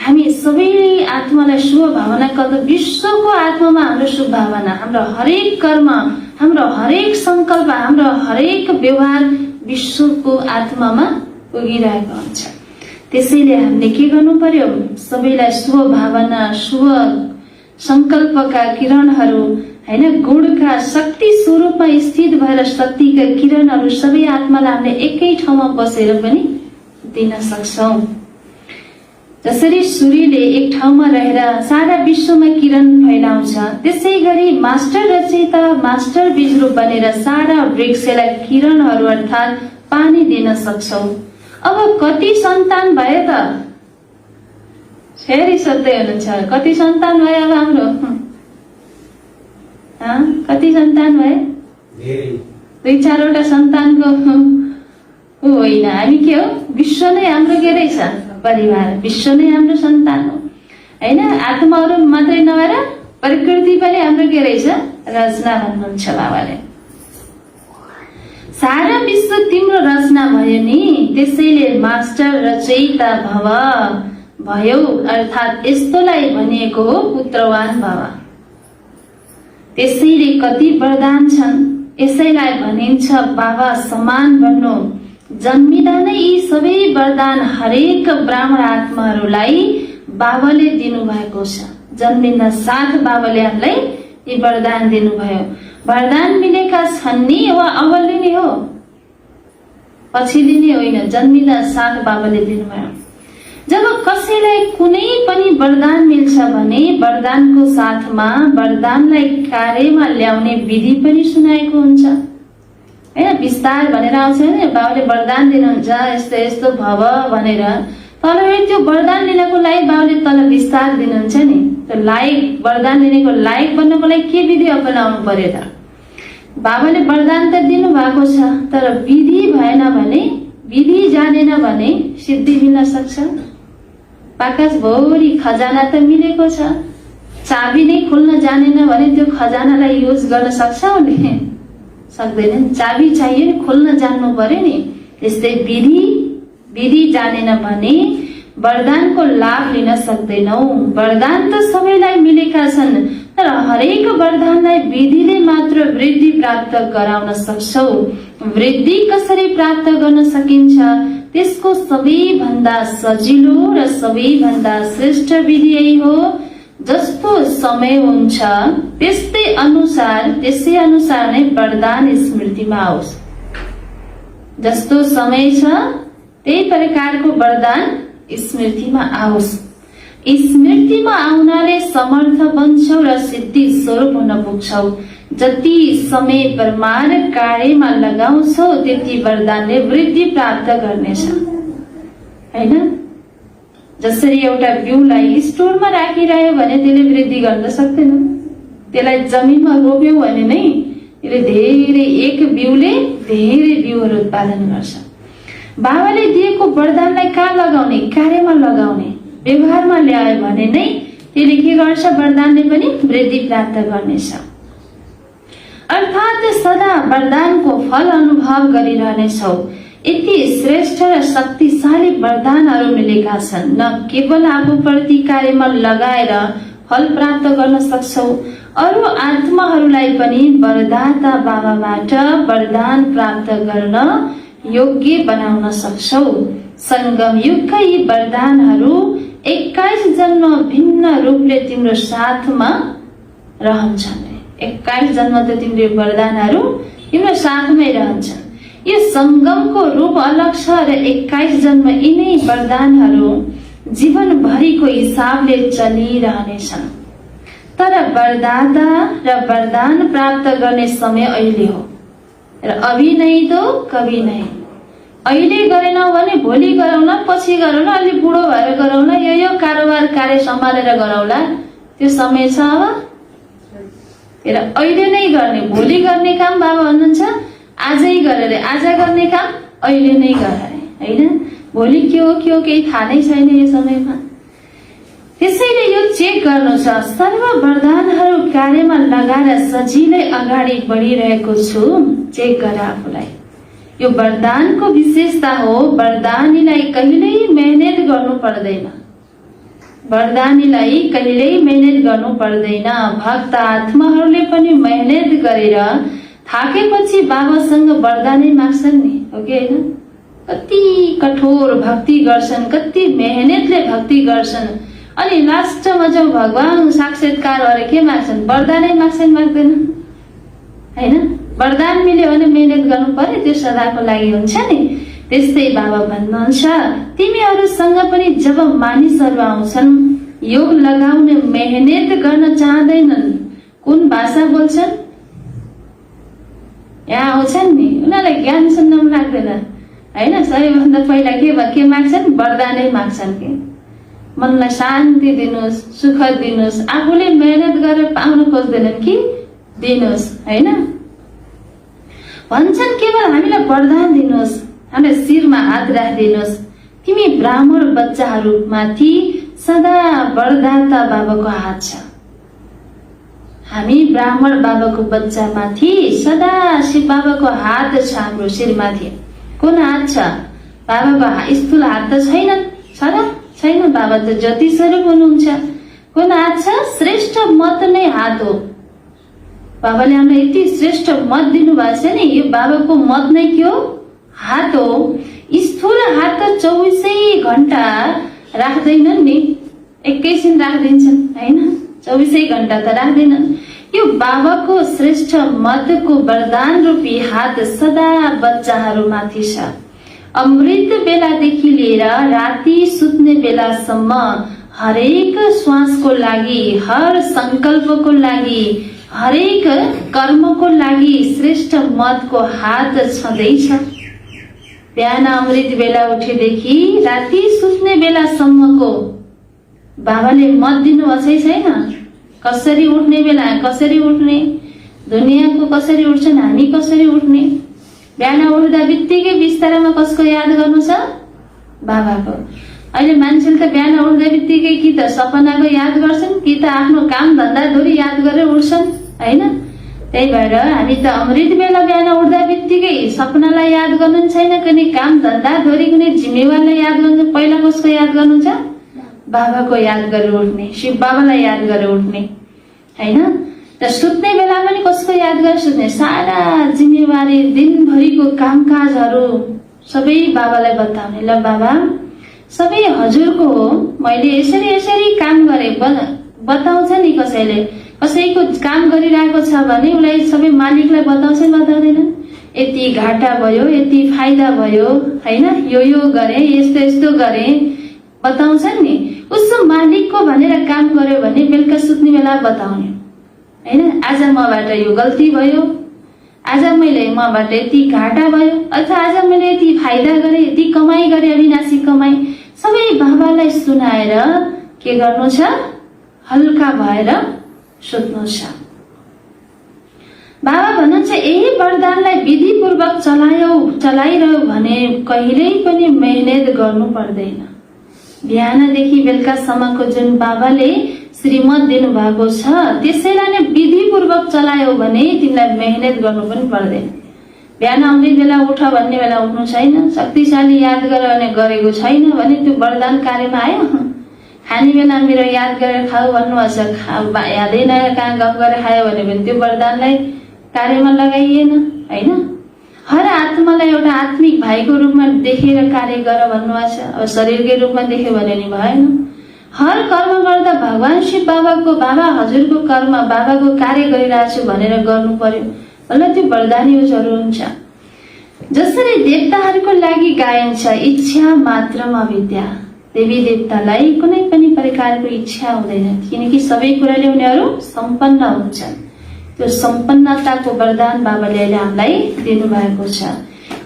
हामी सबैले आत्मालाई शुभ भावना गर्दा विश्वको आत्मामा हाम्रो शुभ भावना, हाम्रो हरेक कर्म, हाम्रो हरेक संकल्प, हाम्रो हरेक व्यवहार विश्वको आत्मामा पुगिरहेको हुन्छ। त्यसैले हामीले के गर्नु पर्यो, सबैलाई शुभ भावना, शुभ संकल्पका किरणहरू हैन, गुणका शक्ति स्वरूपमा स्थित भएर शक्तिका किरणहरू सबै आत्मालाई हामीले एकै ठाउँमा बसेर पनि दिन सक्छौं। जसरी सूर्यले एक ठाउँमा रहेर सारा विश्वमा किरण फैलाउँछ, त्यसै गरी मास्टर रचयिता, मास्टर बीज रूप बनेर सारा वृक्षलाई किरणहरू अर्थात् पानी दिन सक्छौं। अब कति सन्तान भए त, फेरि सोध्दै हुनुहुन्छ कति सन्तान भयो अब हाम्रो, कति सन्तान भए, 2-4वटा सन्तानको होइन। हामी के हो, विश्व नै हाम्रो के रहेछ, परिवार, विश्व नै हाम्रो सन्तान हो हैन। आत्माहरू मात्रै नभएर प्रकृति पनि हाम्रो के रहेछ, रचना भन्नुहुन्छ बाबाले। सारा विश्व तिम्रो रचना भयो नि, त्यसैले मास्टर रचयिता भयो अर्थात् यस्तोलाई भनिएको हो पुत्रवान भव। त्यसैले कति वरदान छन्, यसैलाई भनिन्छ बाबा समान भन्नु। जन्मिँदा नै यी सबै वरदान हरेक ब्राह्मण आत्माहरूलाई बाबाले दिनुभएको छ। जन्मिँदा साथ बाबाले हामीलाई यी वरदान दिनुभयो। वरदान मिलेका छन् नि वा अब लिने हो, पछि लिने होइन, जन्मिँदा साथ बाबाले दिनुभयो। जब कसैलाई कुनै पनि वरदान मिल्छ भने वरदानको साथमा वरदानलाई कार्यमा ल्याउने विधि पनि सुनाएको हुन्छ हैन। विस्तार भनेर आउँछ नि, बाबाले वरदान दिनुहुन्छ यस्तो यस्तो भव भनेर, तर त्यो वरदान लिनको लागि बाबाले तल विस्तार दिनुहुन्छ नि। त्यो लायक, वरदान लिनेको लायक बन्नको लागि के विधि अपनाउनु पर्यो त? बाबाले वरदान त दिनु भएको छ, तर विधि भएन भने, विधि जानेन भने सिद्धि मिल्न सक्छ? बाकस भौरी खजाना त मिलेको छ, चाबी नै खोल्न जानेन भने त्यो खजानालाई युज गर्न सक्छ भने सक्दैन। चाबी चाहियो नि, खोल्न जान्नु पर्यो नि। त्यस्तै विधि जानेन भने वरदानको लाभ लिन सक्दैनौ। वरदान त सबैलाई मिलेका छन्, तर हरेक वरदानलाई विधिले मात्र वृद्धि प्राप्त गराउन सक्छौ। वृद्धि कसरी प्राप्त गर्न सकिन्छ, त्यसको सबैभन्दा सजिलो र सबैभन्दा श्रेष्ठ विधि यही हो। जस्तो समय हुन्छ त्यसै अनुसार नै वरदान स्मृतिमा आओस्। जस्तो समय छ त्यही प्रकारको वरदान स्मृतिमा आओस्। स्मृतिमा आउनाले समर्थ बन्छौ र सिद्धि स्वरूप हुन पुग्छौ। जति समय परमार कार्यमा लगाउँछौ त्यति वरदानले वृद्धि प्राप्त गर्नेछ, हैन? जसरी एउटा बिउलाई स्टोरमा राखिरह्यो भने त्यसले वृद्धि गर्न सक्दैन। त्यसलाई जमिनमा रोप्यौ भने नै त्यसले धेरै, एक बिउले धेरै बिउहरू उत्पादन गर्छ। बाबाले दिएको वरदानलाई कहाँ लगाउने? कार्यमा लगाउने, व्यवहारमा ल्यायो भने नै त्यसले के गर्छ? वरदानले पनि वृद्धि प्राप्त गर्नेछ। अर्थात् सदा वरदानको फल अनुभव गरिरहनेछौ। यति श्रेष्ठ र शक्तिशाली वरदानहरू मिलेका छन्। न केवल आफूप्रति कार्यमा लगाएर फल प्राप्त गर्न सक्छौ, अरू आत्माहरूलाई पनि वरदाता बाबाबाट वरदान प्राप्त गर्न योग्य बनाउन सक्छौ। संगम युगका यी वरदानहरू 21 जन्म भिन्न रूपले तिम्रो साथमा रहन्छन्। 21 जन्म त तिम्रो वरदानहरू तिम्रो साथमै रहन्छन्। यो संगमको रूप अलग छ र 21 जन्म यिनै वरदानहरू जीवनभरिको हिसाबले चलिरहनेछन्। तर वरदाता र वरदान प्राप्त गर्ने समय अहिले हो र अभी नहीं तो कभी नहीं। अहिले गरेनौ भने भोलि गरौँला, पछि गरौँला, अलि बुढो भएर गरौँला, यो कारोबार कार्य सम्हालेर गरौँला, त्यो समय छ अब। र अहिले नै गर्ने, भोलि गर्ने काम बाबा भन्नुहुन्छ आजै गरेर, आज गर्ने काम अहिले नै गर, हैन? भोलि के हो केही थाहा नै छैन यो समयमा। त्यसैले यो चेक गर्नु छ, सर्व वरदानहरू कार्यमा लगाएर सजिलै अगाडि बढिरहेको छु। चेक गर आफूलाई। यो वरदानको विशेषता हो, वरदानीलाई कहिल्यै मेहनत गर्नु पर्दैन। वरदानीलाई कहिल्यै मेहनत गर्नु पर्दैन। भक्त आत्माहरूले पनि मेहनत गरेर थाकेपछि बाबासँग वरदानै माग्छन् नि, हो कि हैन? कति कठोर भक्ति गर्छन्, कति मेहनतले भक्ति गर्छन्, अनि लास्टमा जब भगवान साक्षात्कार भएर के माग्छन्? वरदानै माग्छन्, माग्दैन, हैन? वरदान मिल्यो भने मेहनत गर्नु पर्यो, त्यो सदाको लागि हुन्छ नि। त्यस्तै बाबा भन्नुहुन्छ, तिमीहरूसँग पनि जब मानिसहरू आउँछन्, योग लगाउने मेहनत गर्न चाहँदैनन्, कुन भाषा बोल्छन्? यहाँ आउँछन् नि, उनीहरूलाई ज्ञान सुन्न मन लाग्दैन, हैन? सबैभन्दा पहिला के माग्छन्? वरदानै माग्छन्। के मनलाई शान्ति दिनुहोस्, सुख दिनुहोस्, आफूले मेहनत गरेर पाउन खोज्दैनन् कि दिनुहोस्, हैन? भन्छन् केवल हामीलाई वरदान दिनुहोस्, हामीलाई शिरमा हात राखिदिनुहोस्। तिमी ब्राह्मण बच्चाहरूमाथि सदा वरदाता बाबाको हात छ। हामी ब्राह्मण बाबाको बच्चामाथि सदा शिव बाबाको हात छ। हाम्रो शिरमाथि कुन हात छ? बाबाको स्थूल हात त छैन, छ र छैन? बाबा त ज्योति स्वरूप हुनुहुन्छ। कुन हात छ? श्रेष्ठ मत नै हात हो। बाबाले हामीलाई यति श्रेष्ठ मत दिनुभएको छ नि, यो बाबाको मत नै के हो? हात हो। स्थूल हात त 24 घण्टा राख्दैनन् नि, एकैछिन राखिदिन्छन्, हैन? 24 घण्टा त राख्दैनन्। यो बाबाको श्रेष्ठ मतको वरदान रूपी हात सदा बच्चाहरूमाथि छ। अमृत बेलादेखि लिएर राति सुत्ने बेलासम्म हरेक श्वासको लागि, हर संकल्पको लागि, हरेक कर्मको लागि श्रेष्ठ मतको हात छँदैछ। बिहान अमृत बेला उठेदेखि राति सुत्ने बेलासम्मको बाबाले मत दिनुभएको छैन? कसरी उठ्ने बेला कसरी उठ्ने, दुनियाँको कसरी उठ्छन्, हामी कसरी उठ्ने। बिहान उठ्दा बित्तिकै बिस्तारामा कसको याद गर्नु छ? बाबाको। अहिले मान्छेले त बिहान उठ्दा बित्तिकै कि त सपनाको याद गर्छन्, कि त आफ्नो काम धन्दा धुरी याद गरेर उठ्छन्, हैन? त्यही भएर हामी त अमृत बेला बिहान उठ्दा बित्तिकै सपनालाई याद गर्नु छैन, कुनै काम धन्दा धोरी कुनै जिम्मेवारलाई याद गर्नु, पहिला कसको याद गर्नुहुन्छ? बाबाको याद गरेर उठ्ने, शिव बाबालाई याद गरेर उठ्ने हैन। र सुत्ने बेला पनि कसको याद गरेर सुत्ने? सारा जिम्मेवारी दिनभरिको कामकाजहरू सबै बाबालाई बताउने। ल बाबा, सबै हजुरको हो, मैले यसरी यसरी काम गरे बताउँछ नि। कसैको काम गरिरहेको छ भने उसलाई सबै मालिकलाई बताउँछ बताउँदैन? यति घाटा भयो, यति फाइदा भयो हैन, यो गरे, यस्तो यस्तो गरे बताउँछ नि। उसको मालिकको भनेर काम गर्यो भने बेलुका सुत्ने बेला बताउने हैन। आज मबाट यो गल्ती भयो, आज मबाट यति घाटा भयो, अथवा आज मैले यति फाइदा गरे, यति कमाई गरे, अविनाशी कमाई, सबै बाबालाई सुनाएर के गर्नु छ? हल्का भएर सुत्नु छ। बाबा भन्नुहुन्छ यही वरदानलाई विधिपूर्वक चलाइरह्यो भने कहिल्यै पनि मेहनत गर्नु पर्दैन। बिहानदेखि बेलुकासम्मको जुन बाबाले श्रीमत दिनुभएको छ त्यसैलाई नै विधिपूर्वक चलायो भने तिमीलाई मेहनत गर्नु पनि पर्दैन। बिहान आउने बेला उठ भन्ने बेला उठ्नु छैन, शक्तिशाली याद गर भने गरेको छैन भने त्यो वरदान कार्यमा आयो। खाने बेला मेरो याद गरेर खाऊ भन्नुभएको छ, यादै नगरेर कहाँ गफ गरेर खायो भने पनि त्यो वरदानलाई कार्यमा लगाइएन हैन। हर आत्मालाई एउटा आत्मिक भाइको रूपमा देखेर कार्य गर भन्नुभएको छ। अब शरीरकै रूपमा देख्यो भने नि भएन। हर कर्म गर्दा भगवान शिव बाबाको, बाबा हजुरको कर्म, बाबाको कार्य गरिरहेको छु भनेर गर्नु पर्यो। बल्ल त्यो वरदान युजहरू हुन्छ। जसरी देवताहरूको लागि गाइन्छ इच्छा मात्रमा विद्या, देवी देवतालाई कुनै पनि प्रकारको इच्छा हुँदैन, किनकि सबै कुराले उनीहरू सम्पन्न हुन्छन्। त्यो सम्पन्नताको वरदान बाबाले अहिले हामीलाई दिनुभएको छ।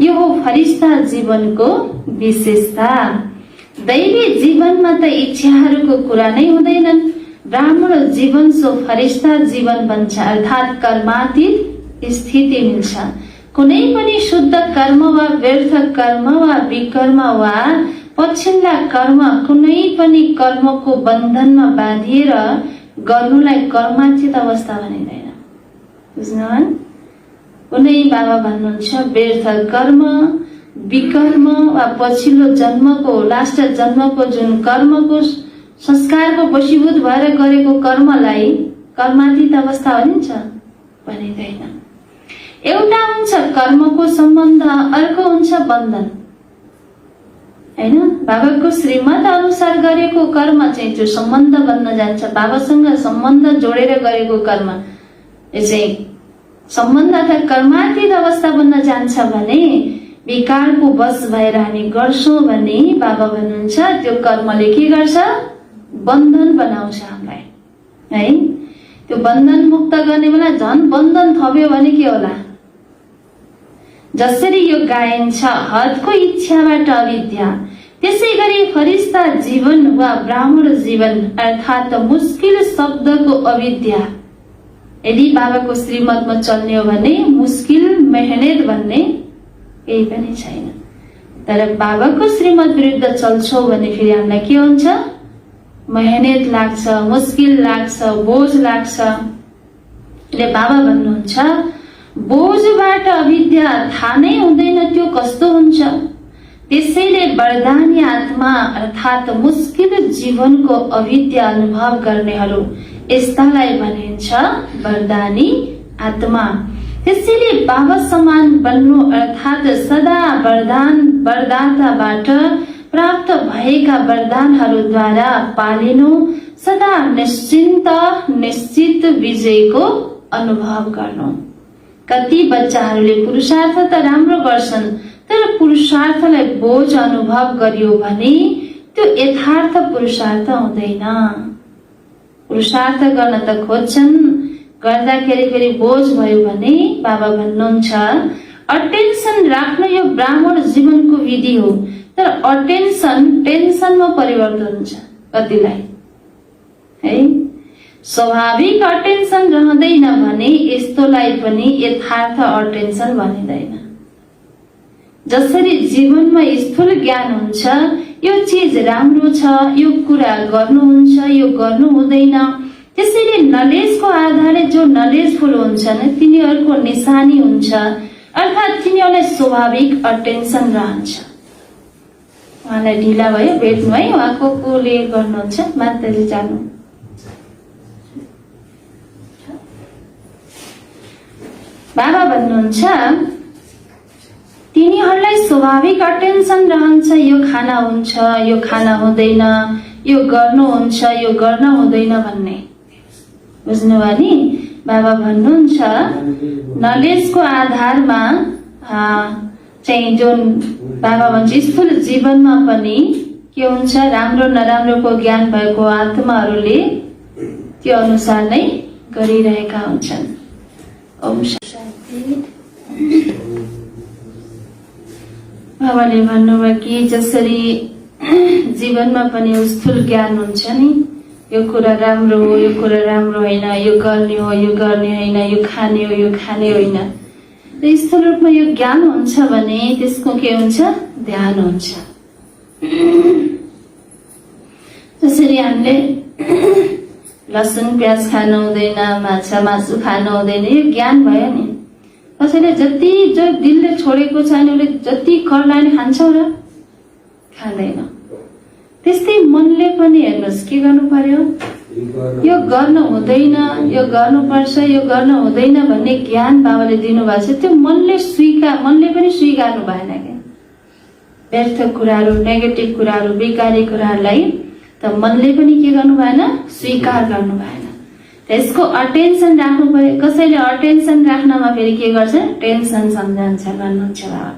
यो हो फरिस्ता जीवनको विशेषता। दैवी जीवनमा त इच्छाहरूको कुरा नै हुँदैनन्। ब्राह्मण जीवन सो फरिस्ता जीवन बन्छ, अर्थात् कर्मातीत स्थिति मिल्छ। कुनै पनि शुद्ध कर्म वा व्यर्थ कर्म वा विकर्म वा पछिल्ला कर्म कुनै पनि कर्मको बन्धनमा बाँधिएर गर्नुलाई कर्मातीत अवस्था भनिँदैन। बुझ्नुभयो? कुनै बाबा भन्नुहुन्छ व्यर्थ कर्म, विकर्म वा पछिल्लो जन्मको, लास्ट जन्मको जुन कर्मको संस्कारको वशीभूत भएर गरेको कर्मलाई कर्मातीत अवस्था भनिन्छ? भनिँदैन। एउटा हुन्छ कर्मको सम्बन्ध, अर्को हुन्छ बन्धन हैन। बाबाको श्रीमत अनुसार गरेको कर्म चाहिँ त्यो सम्बन्ध बन्न जान्छ। बाबासँग सम्बन्ध जोडेर गरेको कर्म चाहिँ सम्बन्ध अथवा कर्मातीत अवस्था बन्न जान्छ भने विकारको वश भएर हामी गर्छौं भने बाबा भन्नुहुन्छ त्यो कर्मले के गर्छ? बन्धन बनाउँछ हामीलाई है। त्यो बन्धन मुक्त गर्ने बेला झन् बन्धन थप्यो भने के होला? जसरी यो गाइन्छ हदको इच्छाबाट अविद्या, त्यसै गरी फरिस्ता जीवन वा ब्राह्मण जीवन अर्थात् मुस्किल शब्दको अविद्या यदि बाबाको श्रीमतमा चल्ने हो भने मुस्किल मेहनत भन्ने केही पनि छैन। तर बाबाको श्रीमत विरुद्ध चल्छौ भने फेरि हामीलाई के हुन्छ? मेहनत लाग्छ, मुस्किल लाग्छ, बोझ लाग्छ। बाबा भन्नुहुन्छ बोझबाट अविद्या थाहा नै हुँदैन त्यो कस्तो हुन्छ। त्यसैले वरदानी आत्मा अर्थात् मुस्किल जीवनको अविद्या अनुभव गर्नेहरू यस्तालाई भनिन्छ वरदानी आत्मा। त्यसैले बाबा समान बन्नु अर्थात् सदा वरदाताबाट प्राप्त भएका वरदानहरूद्वारा पालिनु, सदा निश्चित विजयको अनुभव गर्नु। कति बच्चाहरूले पुरुषार्थ त राम्रो गर्छन् तर पुरुषार्थलाई बोझ अनुभव गरियो भने त्यो यथार्थ पुरुषार्थ हुँदैन। पुरुषार्थ गर्न त खोज्छन्, गर्दाखेरि फेरि बोझ भयो भने बाबा भन्नुहुन्छ अटेन्सन राख्नु यो ब्राह्मण जीवनको विधि हो। तर अटेन्सन टेन्सनमा परिवर्तन हुन्छ कतिलाई है। स्वाभाविक अटेन्सन रहँदैन भने यस्तोलाई पनि यथार्थ अटेन्सन भनिँदैन। जसरी जीवनमा स्थूल ज्ञान हुन्छ यो चीज राम्रो छ, यो कुरा गर्नुहुन्छ, यो गर्नु हुँदैन, त्यसैले नलेजको आधारले जो नलेजफुल हुन्छन् तिनीहरूको निशानी हुन्छ अर्थात् तिनीहरूलाई स्वाभाविक अटेन्सन रहन्छ। उहाँलाई ढिला भयो भेट्नु है, उहाँको कोले गर्नुहुन्छ, माताजी जानु। बाबा भन्नुहुन्छ तिनीहरूलाई स्वाभाविक अटेन्सन रहन्छ, यो खाना हुन्छ, यो खाना हुँदैन, यो गर्नुहुन्छ, यो गर्न हुँदैन भन्ने। बुझ्नुभयो नि? बाबा भन्नुहुन्छ नलेजको आधारमा चाहिँ जुन बाबा भन्छ स्थूल जीवनमा पनि के हुन्छ, राम्रो नराम्रोको ज्ञान भएको आत्माहरूले त्यो अनुसार नै गरिरहेका हुन्छन्। ओम शान्ति। बाबाले भन्नुभयो कि जसरी जीवनमा पनि स्थूल ज्ञान हुन्छ नि, यो कुरा राम्रो हो, यो कुरा राम्रो होइन, यो गर्ने हो, यो गर्ने होइन, यो खाने हो, यो खाने होइन, र स्थूल रूपमा यो ज्ञान हुन्छ भने त्यसको के हुन्छ, ध्यान हुन्छ। जसरी हामीले लसुन प्याज खानु हुँदैन, माछा मासु खानु हुँदैन, यो ज्ञान भयो नि। कसैले जति जो दिलले छोडेको छ नि उसले जति कर लाने खान्छौ र खाँदैन। त्यस्तै मनले पनि हेर्नुहोस् के गर्नु पर्यो, यो गर्न हुँदैन, यो गर्नुपर्छ, यो गर्न हुँदैन भन्ने ज्ञान बाबाले दिनुभएको छ। त्यो मनले पनि स्वीकार्नु भएन क्या। व्यर्थ कुराहरू, नेगेटिभ कुराहरू, बेकारी कुराहरूलाई त मनले पनि के गर्नु भएन, स्वीकार गर्नु भएन। त्यसको अटेन्सन राख्नु पर्यो। कसैले अटेन्सन राख्नमा फेरि के गर्छ, टेन्सन सम्झन्छ भन्नुहुन्छ बाबा।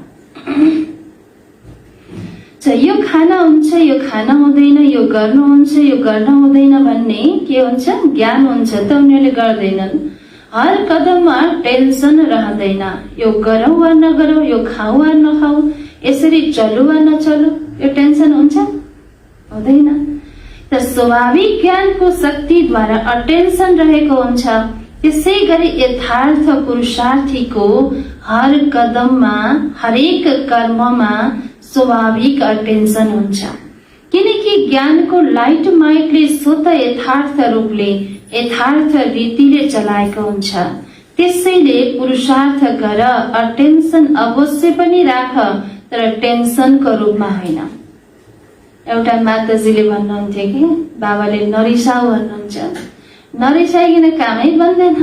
यो खाना हुन्छ, यो खाना हुँदैन, यो गर्नुहुन्छ, यो गर्न हुँदैन भन्ने के हुन्छ, ज्ञान हुन्छ, त उनीहरूले गर्दैनन्। हर कदममा टेन्सन रहँदैन, यो गरौँ वा नगरौँ, यो खाऊ वा नखाऊ, यसरी चलु वा नचलु, यो टेन्सन हुन्छ, हुँदैन। त स्वाभाविक ज्ञानको शक्तिद्वारा अटेन्सन रहेको हुन्छ। त्यसै गरी यथार्थ पुरुषार्थीको हर कदममा, हरेक कर्ममा स्वाभाविक अटेन्सन हुन्छ। किनकि ज्ञानको लाइट माइकले स्वतः यथार्थ रूपले, यथार्थ रीतिले चलाएको हुन्छ। त्यसैले पुरुषार्थ गर, अटेन्सन अवश्य पनि राख, तर टेन्सनको रूपमा होइन। एउटा माताजीले भन्नुहुन्थ्यो कि बाबाले नरिसाऊ भन्नुहुन्छ, नरिसाइकन कामै बन्दैन,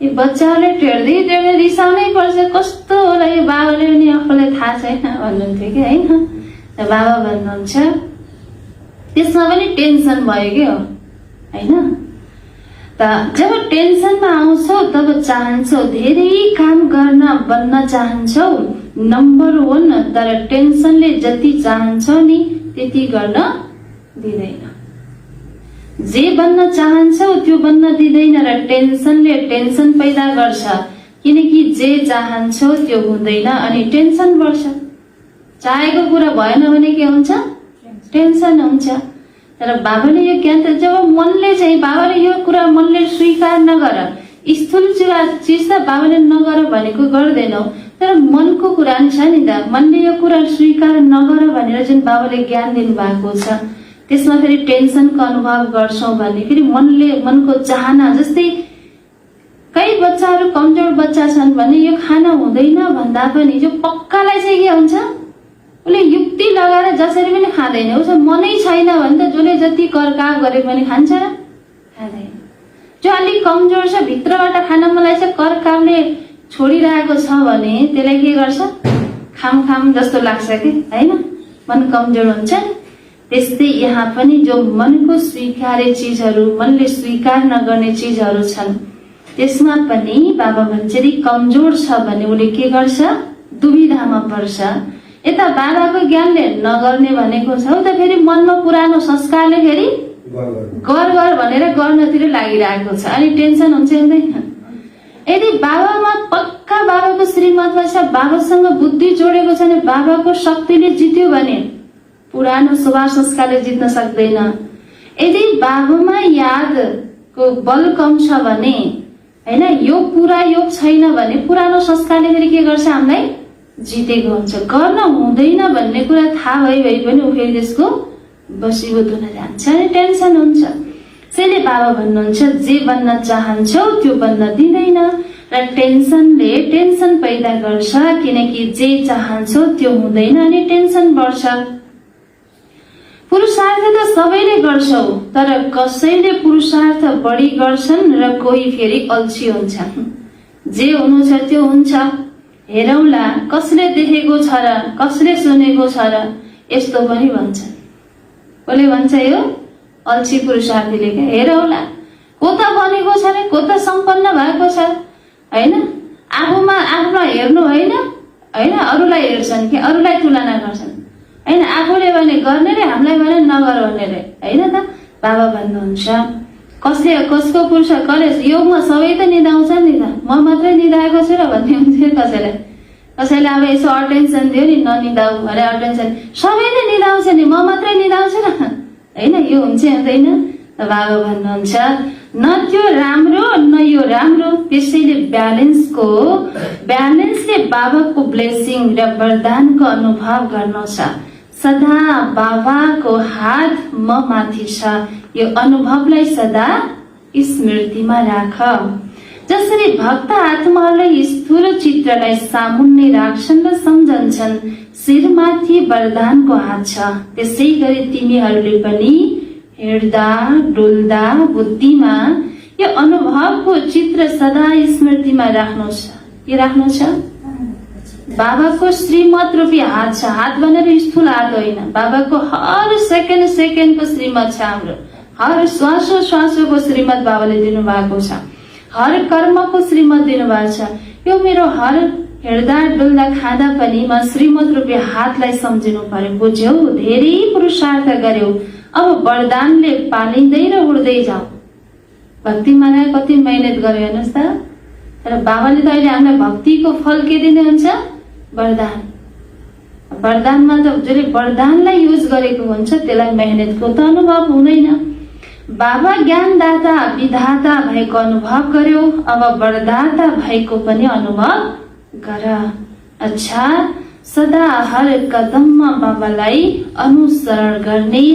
यो बच्चाहरूले टेर्दै रिसाउनै पर्छ, कस्तो होला यो बाबाले पनि आफूलाई थाहा छैन भन्नुहुन्थ्यो कि होइन। बाबा भन्नुहुन्छ त्यसमा पनि टेन्सन भयो के हो होइन। त जब टेन्सनमा आउँछौ तब चाहन्छौ धेरै काम गर्न, बन्न चाहन्छौ नम्बर 1, तर टेन्सनले जति चाहन्छौ नि त्यति गर्न दिँदैन। जे बन्न चाहन्छौ त्यो बन्न दिँदैन र टेन्सनले टेन्सन पैदा गर्छ। किनकि जे चाहन्छौ त्यो हुँदैन अनि टेन्सन बढ्छ। चाहेको कुरा भएन भने के हुन्छ, टेन्सन हुन्छ। तर बाबाले यो ज्ञान त जब मनले चाहिँ बाबाले यो कुरा मनले स्वीकार नगर, स्थूल चिज त बाबाले नगर भनेको गर्दैनौ, तर मनको कुरा नि छ नि त, मनले यो कुरा स्वीकार नगर भनेर जुन बाबाले ज्ञान दिनु भएको छ त्यसमा फेरि टेन्सनको अनुभव गर्छौ भने फेरि मनको चाहना। जस्तै कई बच्चाहरू कमजोर बच्चा छन् भने यो खाना हुँदैन भन्दा पनि जो पक्कालाई चाहिँ के हुन्छ, उसले युक्ति लगाएर जसरी पनि खाँदैन। उसको मनै छैन भने त जसले जति करकाव गरे पनि खान्छ र खाँदैन। जो अलिक कमजोर छ, भित्रबाट खान मलाई चाहिँ करकावले छोडिरहेको छ भने त्यसलाई के गर्छ, खाम जस्तो लाग्छ कि होइन, मन कमजोर हुन्छ। त्यस्तै यहाँ पनि जो मनको स्वीकार्य चिजहरू, मनले स्वीकार नगर्ने चिजहरू छन् त्यसमा पनि बाबा भन्छ यदि कमजोर छ भने उसले के गर्छ, दुविधामा पर्छ। यता बाबाको ज्ञानले नगर्ने भनेको छ, उता फेरि मनमा पुरानो संस्कारले फेरि गर भनेर गर्नतिर लागिरहेको छ अनि टेन्सन हुन्छ हुँदैन। यदि बाबामा पक्का बाबाको श्रीमतमा छ, बाबासँग बुद्धि जोडेको छ भने बाबाको शक्तिले जित्यो भने पुरानो स्वभाव संस्कारले जित्न सक्दैन। यदि बाबामा यादको बल कम छ भने हैन, यो पूरा योग छैन भने पुरानो संस्कारले फेरि के गर्छ, हामीलाई जितेको हुन्छ। गर्न हुँदैन भन्ने कुरा थाहा भइ पनि उ फेरि त्यसको बसीभूत हुन जान्छ अनि टेन्सन हुन्छ। त्यसैले बाबा भन्नुहुन्छ जे बन्न चाहन्छौ त्यो बन्न दिँदैन, र टेन्सन पैदा गर्छ, किनकि जे चाहन्छौ त्यो हुँदैन अनि टेन्सन बढ्छ। पुरुषार्थ त सबैले गर्छौ, तर कसैले पुरुषार्थ बढी गर्छन् र कोही फेरि अल्छी हुन्छन्। जे हुनु छ त्यो हुन्छ, हेरौला कसले देखेको छ र कसले सुनेको छ र, यस्तो पनि भन्छन्। कसले भन्छ यो अल्छी पुरुषार्थीले, क्या हेरौला को त बनेको छ रे, को त सम्पन्न भएको छ, हैन? आफूलाई हेर्नु होइन, अरूलाई हेर्छन् कि अरूलाई तुलना गर्छन्, हैन? आफूले भने गर्ने रे, हामीलाई भने नगर भन्ने रे, हैन त? बाबा भन्नुहुन्छ कसले कसको पुरुष कलेज योगमा सबै त निदाउँछ नि त, म मात्रै निदाएको छु र भन्ने हुन्छ। कसैले अब यसो अटेन्सन दियो नि, ननिदाऊ भने अटेन्सन सबैले निदाउँछ नि, म मात्रै निदाउँछु र, हैन? यो हुन्छ हुँदैन। बाबा भन्नुहुन्छ न त्यो राम्रो न यो राम्रो, त्यसैले ब्यालेन्सले बाबाको ब्लेसिङ र वरदानको अनुभव गर्नु छ। सदा बाबाको हात म माथि छ, यो अनुभवलाई सदा स्मृतिमा राख। जसरी भक्त आत्माहरूलाई स्थूल चित्रलाई सामुन्ने राख्छन् र सम्झन्छन् शिरमाथि वरदानको हात छ, त्यसै गरी तिमीहरूले पनि हिँड्दा डुल्दा बुद्धिमा यो अनुभवको चित्र सदा स्मृतिमा राख्नु छ। के राख्नु छ? बाबाको श्रीमत रूपी हात छ। हात भनेर स्थूल हात होइन, बाबाको हर सेकेन्डको श्रीमत छ। हाम्रो हर श्वासोको श्रीमत बाबाले दिनु भएको छ, हर कर्मको श्रीमत दिनु भएको छ। यो मेरो हर हिँड्दा डुल्दा खाँदा पनि म श्रीमत रूपी हातलाई सम्झिनु पर्यो। बुझ्यौ? धेरै पुरुषार्थ गर्यौ, अब वरदानले पालिँदै र उड्दै जाऊ। भक्तिमा कति मेहनत गर्यो हेर्नुहोस् त। तर बाबाले त अहिले हामीलाई भक्तिको फल के दिनुहुन्छ? वरदान। वरदानमा त जसले वरदानलाई युज गरेको हुन्छ त्यसलाई मेहनतको त अनुभव हुँदैन। बाबा ज्ञानदाता विधाता भएको अनुभव गर्यो, अब वरदाता भएको पनि अनुभव गर। अच्छा, सदा हर कदममा बाबालाई अनुसरण गर्ने,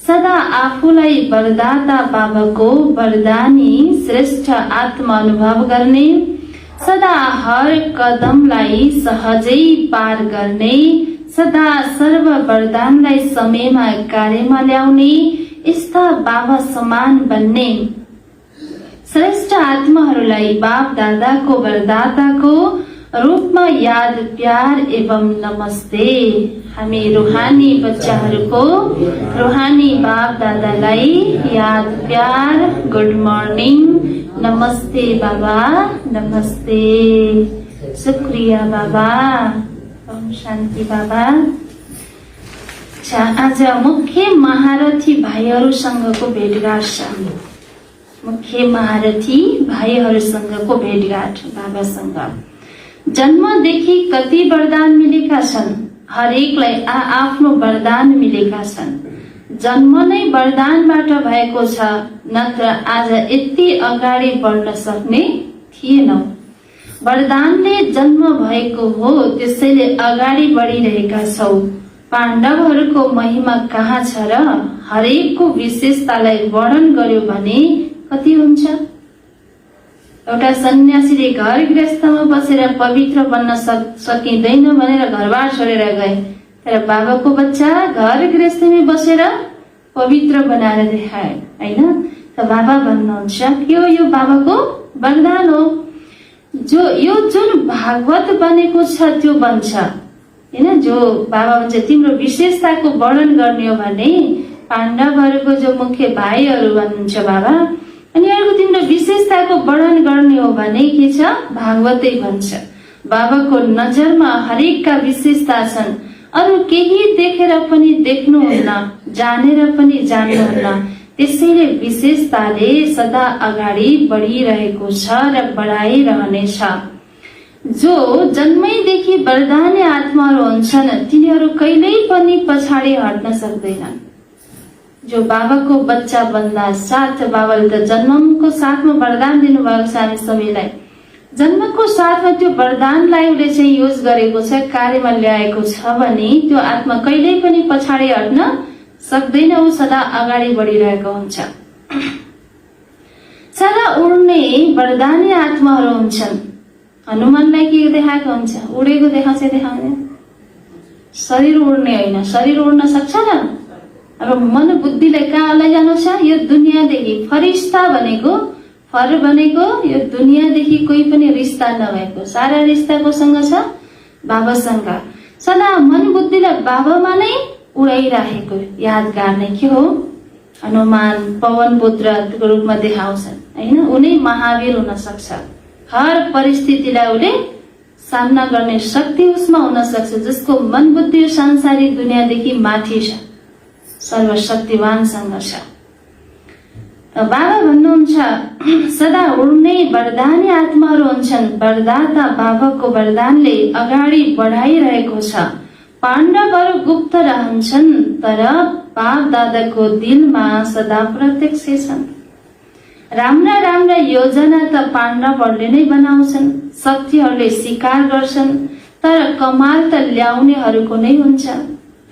सदा आफूलाई वरदाता बाबाको वरदानी श्रेष्ठ आत्मा अनुभव गर्ने, सदा हर कदमलाई सहजै पार गर्ने, सदा सर्व वरदानलाई समयमा कार्यमा ल्याउने, यस्ता बाबा समान बन्ने श्रेष्ठ आत्माहरूलाई बाप दादाको वरदाताको रूपमा याद प्यार एवं नमस्ते। हामी रूहानी बच्चाहरूको रूहानी बाप दादालाई याद प्यार, गुड मर्निङ, नमस्ते बाबा, नमस्ते, शुक्रिया बाबा, ओम शान्ति बाबा। आज मुख्य महारथी भाइहरूसँगको भेटघाट छ। मुख्य महारथी भाइहरूसँगको भेटघाट बाबासँग। जन्मदेखि कति वरदान मिलेका छन्? हरेकलाई आफ्नो वरदान मिलेका छन्। जन्म नै वरदानबाट भएको छ, नत्र आज यति अगाडि बढ्न सक्ने थिएनौ। वरदानले जन्म भएको हो, त्यसैले अगाडि बढिरहेका छौ। पाण्डवहरूको महिमा कहाँ छ र? हरेकको विशेषतालाई वर्णन गर्यो भने कति हुन्छ? एउटा सन्यासीले घर गृहस्थमा बसेर पवित्र बन्न सकिँदैन भनेर घरबार छोडेर गए, तर बाबाको बच्चा घर गृहस्थमै बसेर पवित्र बनाएर देखाए, हैन? त बाबा भन्नुहुन्छ के हो? यो बाबाको वरदान हो। यो जुन भागवत बनेको छ त्यो बन्छ, हैन? जो बाबा भन्छ तिम्रो विशेषताको वर्णन गर्ने हो भने पाण्डवहरूको जो मुख्य भाइहरू भन्नुहुन्छ बाबा, अनि अर्को तिम्रो विशेषताको वर्णन गर्ने हो भने के छ? भागवतै भन्छ। बाबाको नजरमा हरेकका विशेषता छन्। अरू केही देखेर पनि देख्नुहुन्न, जानेर पनि जान्नुहुन्न। त्यसैले विशेषताले सदा अगाडि बढिरहेको छ र बढाइरहनेछ। जो जन्मैदेखि वरदानी आत्माहरू हुन्छन् तिनीहरू कहिल्यै पनि पछाडि हट्न सक्दैनन्। जो बाबाको बच्चा बन्दा साथ बाबाले त जन्मको साथमा वरदान दिनुभएको छ। हामी सबैलाई जन्मको साथमा त्यो वरदानलाई उसले चाहिँ युज गरेको छ, कार्यमा ल्याएको छ भने त्यो आत्मा कहिल्यै पनि पछाडि हट्न सक्दैन। ऊ सदा अगाडि बढिरहेको हुन्छ। सदा उड्ने वरदानी आत्माहरू हुन्छन्। हनुमानलाई के देखाएको हुन्छ? उडेको देखाउँछ, देखाउँदैन? शरीर उड्ने होइन। शरीर उड्न सक्छ र? अब मन बुद्धिले कहाँ लैजानु छ? यो दुनियाँदेखि। फरिस्ता भनेको, फर भनेको यो दुनियाँदेखि कोही पनि रिश्ता नभएको। सारा रिश्ता कोसँग छ? बाबासँग। सदा मन बुद्धिलाई बाबामा नै उडाइराखेको यादगार नै के हो? हनुमान पवन पुत्रको रूपमा देखाउँछन् हैन। उनी महावीर हुन सक्छ। हर परिस्थितिलाई उले सामना गर्ने शक्ति उसमा हुन सक्छ, जसको मन बुद्धि सांसारिक दुनियाँदेखि माथि छ, सर्वशक्तिवानसँग छ। बाबा भन्नुहुन्छ सदा उड्ने वरदानी आत्माहरू हुन्छन्। वरदाता बाबाको वरदानले अगाडि बढाइरहेको छ। पाण्डवहरू गुप्त रहन्छन्, तर बाप दादाको दिलमा सदा प्रत्यक्ष छन्। राम्रा राम्रा योजना त पाण्डवहरूले नै बनाउँछन्, शक्तिहरूले स्वीकार गर्छन्, तर कमाल त ल्याउनेहरूको नै हुन्छ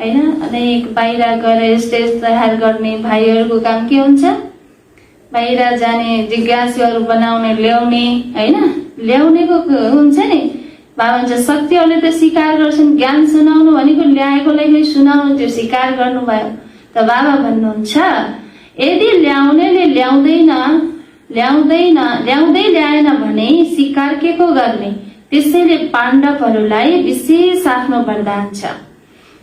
हैन। अनेक बाहिर गएर स्टेज तयार गर्ने भाइहरूको काम के हुन्छ? बाहिर जाने, जिज्ञासुहरू बनाउने, ल्याउने हैन। ल्याउनेको हुन्छ नि। बाबा भन्छ शक्तिहरूले त स्वीकार गर्छन्, ज्ञान सुनाउनु भनेको ल्याएकोलाई पनि सुनाउनु, त्यो स्वीकार गर्नुभयो। त बाबा भन्नुहुन्छ यदि ल्याउनेले ल्याउँदै ल्याएन भने स्वीकार के को गर्ने? त्यसैले पाण्डवहरूलाई विशेष आफ्नो वरदान छ।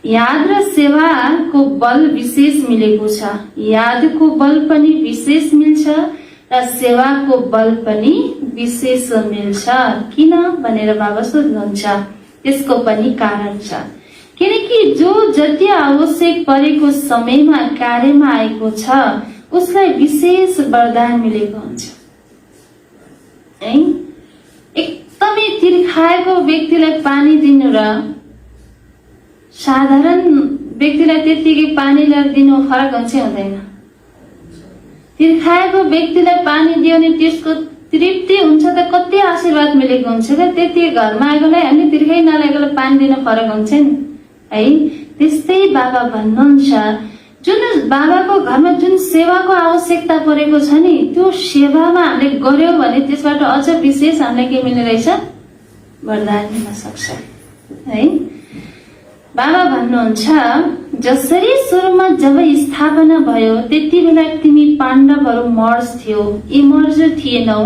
याद र सेवाको बल विशेष मिलेको छ। यादको बल पनि विशेष मिल्छ र सेवाको बल पनि विशेष मिल्छ। किन भनेर बाबा सोध्नुहुन्छ। त्यसको पनि कारण छ। किनकि जो जति आवश्यक परेको समयमा कार्यमा आएको छ, उसलाई विशेष वरदान मिलेको हुन्छ है। एकदमै तिर्खाएको व्यक्तिलाई पानी दिनु र साधारण व्यक्तिलाई त्यतिकै पानी ल्याएर दिनु फरक हुन्छ हुँदैन? तिर्खाएको व्यक्तिलाई पानी दियो भने त्यसको तृप्ति हुन्छ त कति आशीर्वाद मिलेको हुन्छ क्या। त्यति घरमा आएकोलाई अनि तिर्खै नलागेकोलाई पानी दिन फरक हुन्छ नि है। त्यस्तै बाबा भन्नुहुन्छ जुन बाबाको घरमा जुन सेवाको आवश्यकता परेको छ नि, त्यो सेवामा हामीले गर्यौं भने त्यसबाट अझ विशेष हामीलाई के मिल्ने रहेछ? वरदान मिल्न सक्छ है। बाबा भन्नुहुन्छ जसरी सुरुमा जब स्थापना भयो त्यति बेला तिमी पाण्डवहरू मर्ज थियो, इमर्ज थिएनौ।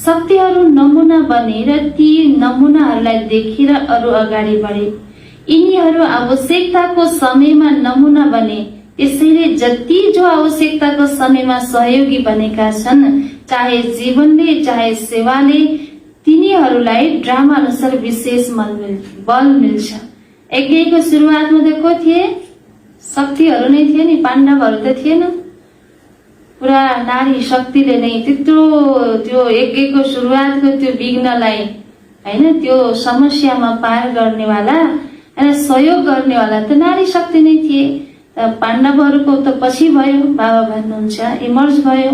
शक्तिहरू नमुना बने र ती नमुनाहरूलाई देखेर अरू अगाडि बढे। यिनीहरू आवश्यकताको समयमा नमुना बने। त्यसैले जति जो आवश्यकताको समयमा सहयोगी बनेका छन्, चाहे जीवनले चाहे सेवाले, तिनीहरूलाई ड्रामा अनुसार विशेष बल मिल्छ। यज्ञको सुरुवातमा त को थिए? शक्तिहरू नै थिए नि, पाण्डवहरू त थिएन। पुरा नारी शक्तिले नै त्यत्रो त्यो यज्ञको सुरुवातको त्यो विघ्नलाई हैन, त्यो समस्यामा पार गर्नेवाला र सहयोग गर्नेवाला त नारी शक्ति नै थिए। पाण्डवहरूको त पछि भयो, बाबा भन्नुहुन्छ इमर्ज भयो।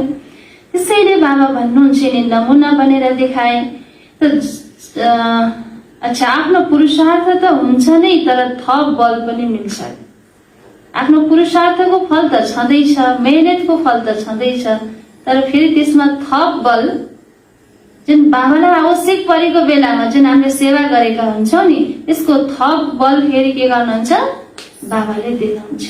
त्यसैले बाबा भन्नुहुन्छ नि नमुना बनेर देखाए। अच्छा, आफ्नो पुरुषार्थ त हुन्छ नै, तर थप बल पनि मिल्छ। आफ्नो पुरुषार्थको फल त छँदैछ, मेहनतको फल त छँदैछ, तर फेरि त्यसमा थप बल जुन बाबालाई आवश्यक परेको बेलामा जुन हामीले सेवा गरेका हुन्छौं नि, त्यसको थप बल फेरि के गर्नुहुन्छ? बाबाले दिनुहुन्छ।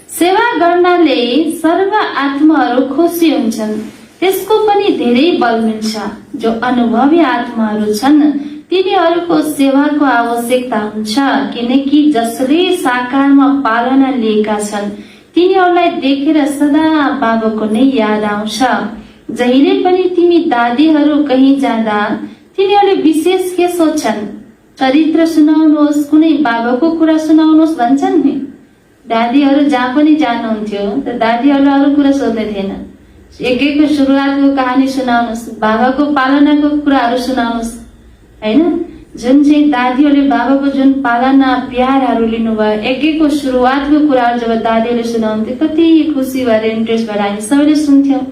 सेवा गर्नाले सर्व आत्माहरू खुसी हुन्छन्, त्यसको पनि धेरै बल मिल्छ। जो अनुभवी आत्माहरू छन् तिनीहरूको सेवाको आवश्यकता हुन्छ, किनकि जसले साकारमा पालना लिएका छन् तिनीहरूलाई देखेर सदा बाबाको नै याद आउँछ। जहिले पनि तिमी दादीहरू कहीँ जाँदा तिनीहरूले विशेष के सोध्छन्? चरित्र सुनाउनुहोस्, कुनै बाबाको कुरा सुनाउनुहोस् भन्छन् नि। दादीहरू जहाँ पनि जानुहुन्थ्यो त दादीहरूले अरू कुरा सोध्दै थिएन। यज्ञको सुरुवातको कहानी सुनाउनुहोस्, बाबाको पालनाको कुराहरू सुनाउनुहोस् हैन। जुन चाहिँ दादीहरूले बाबाको जुन पालना प्यारहरू लिनुभयो, यज्ञको सुरुवातको कुराहरू जब दादीहरूले सुनाउँथे कति खुसी भएर इन्ट्रेस्ट भएर हामी सबैले सुन्थ्यौं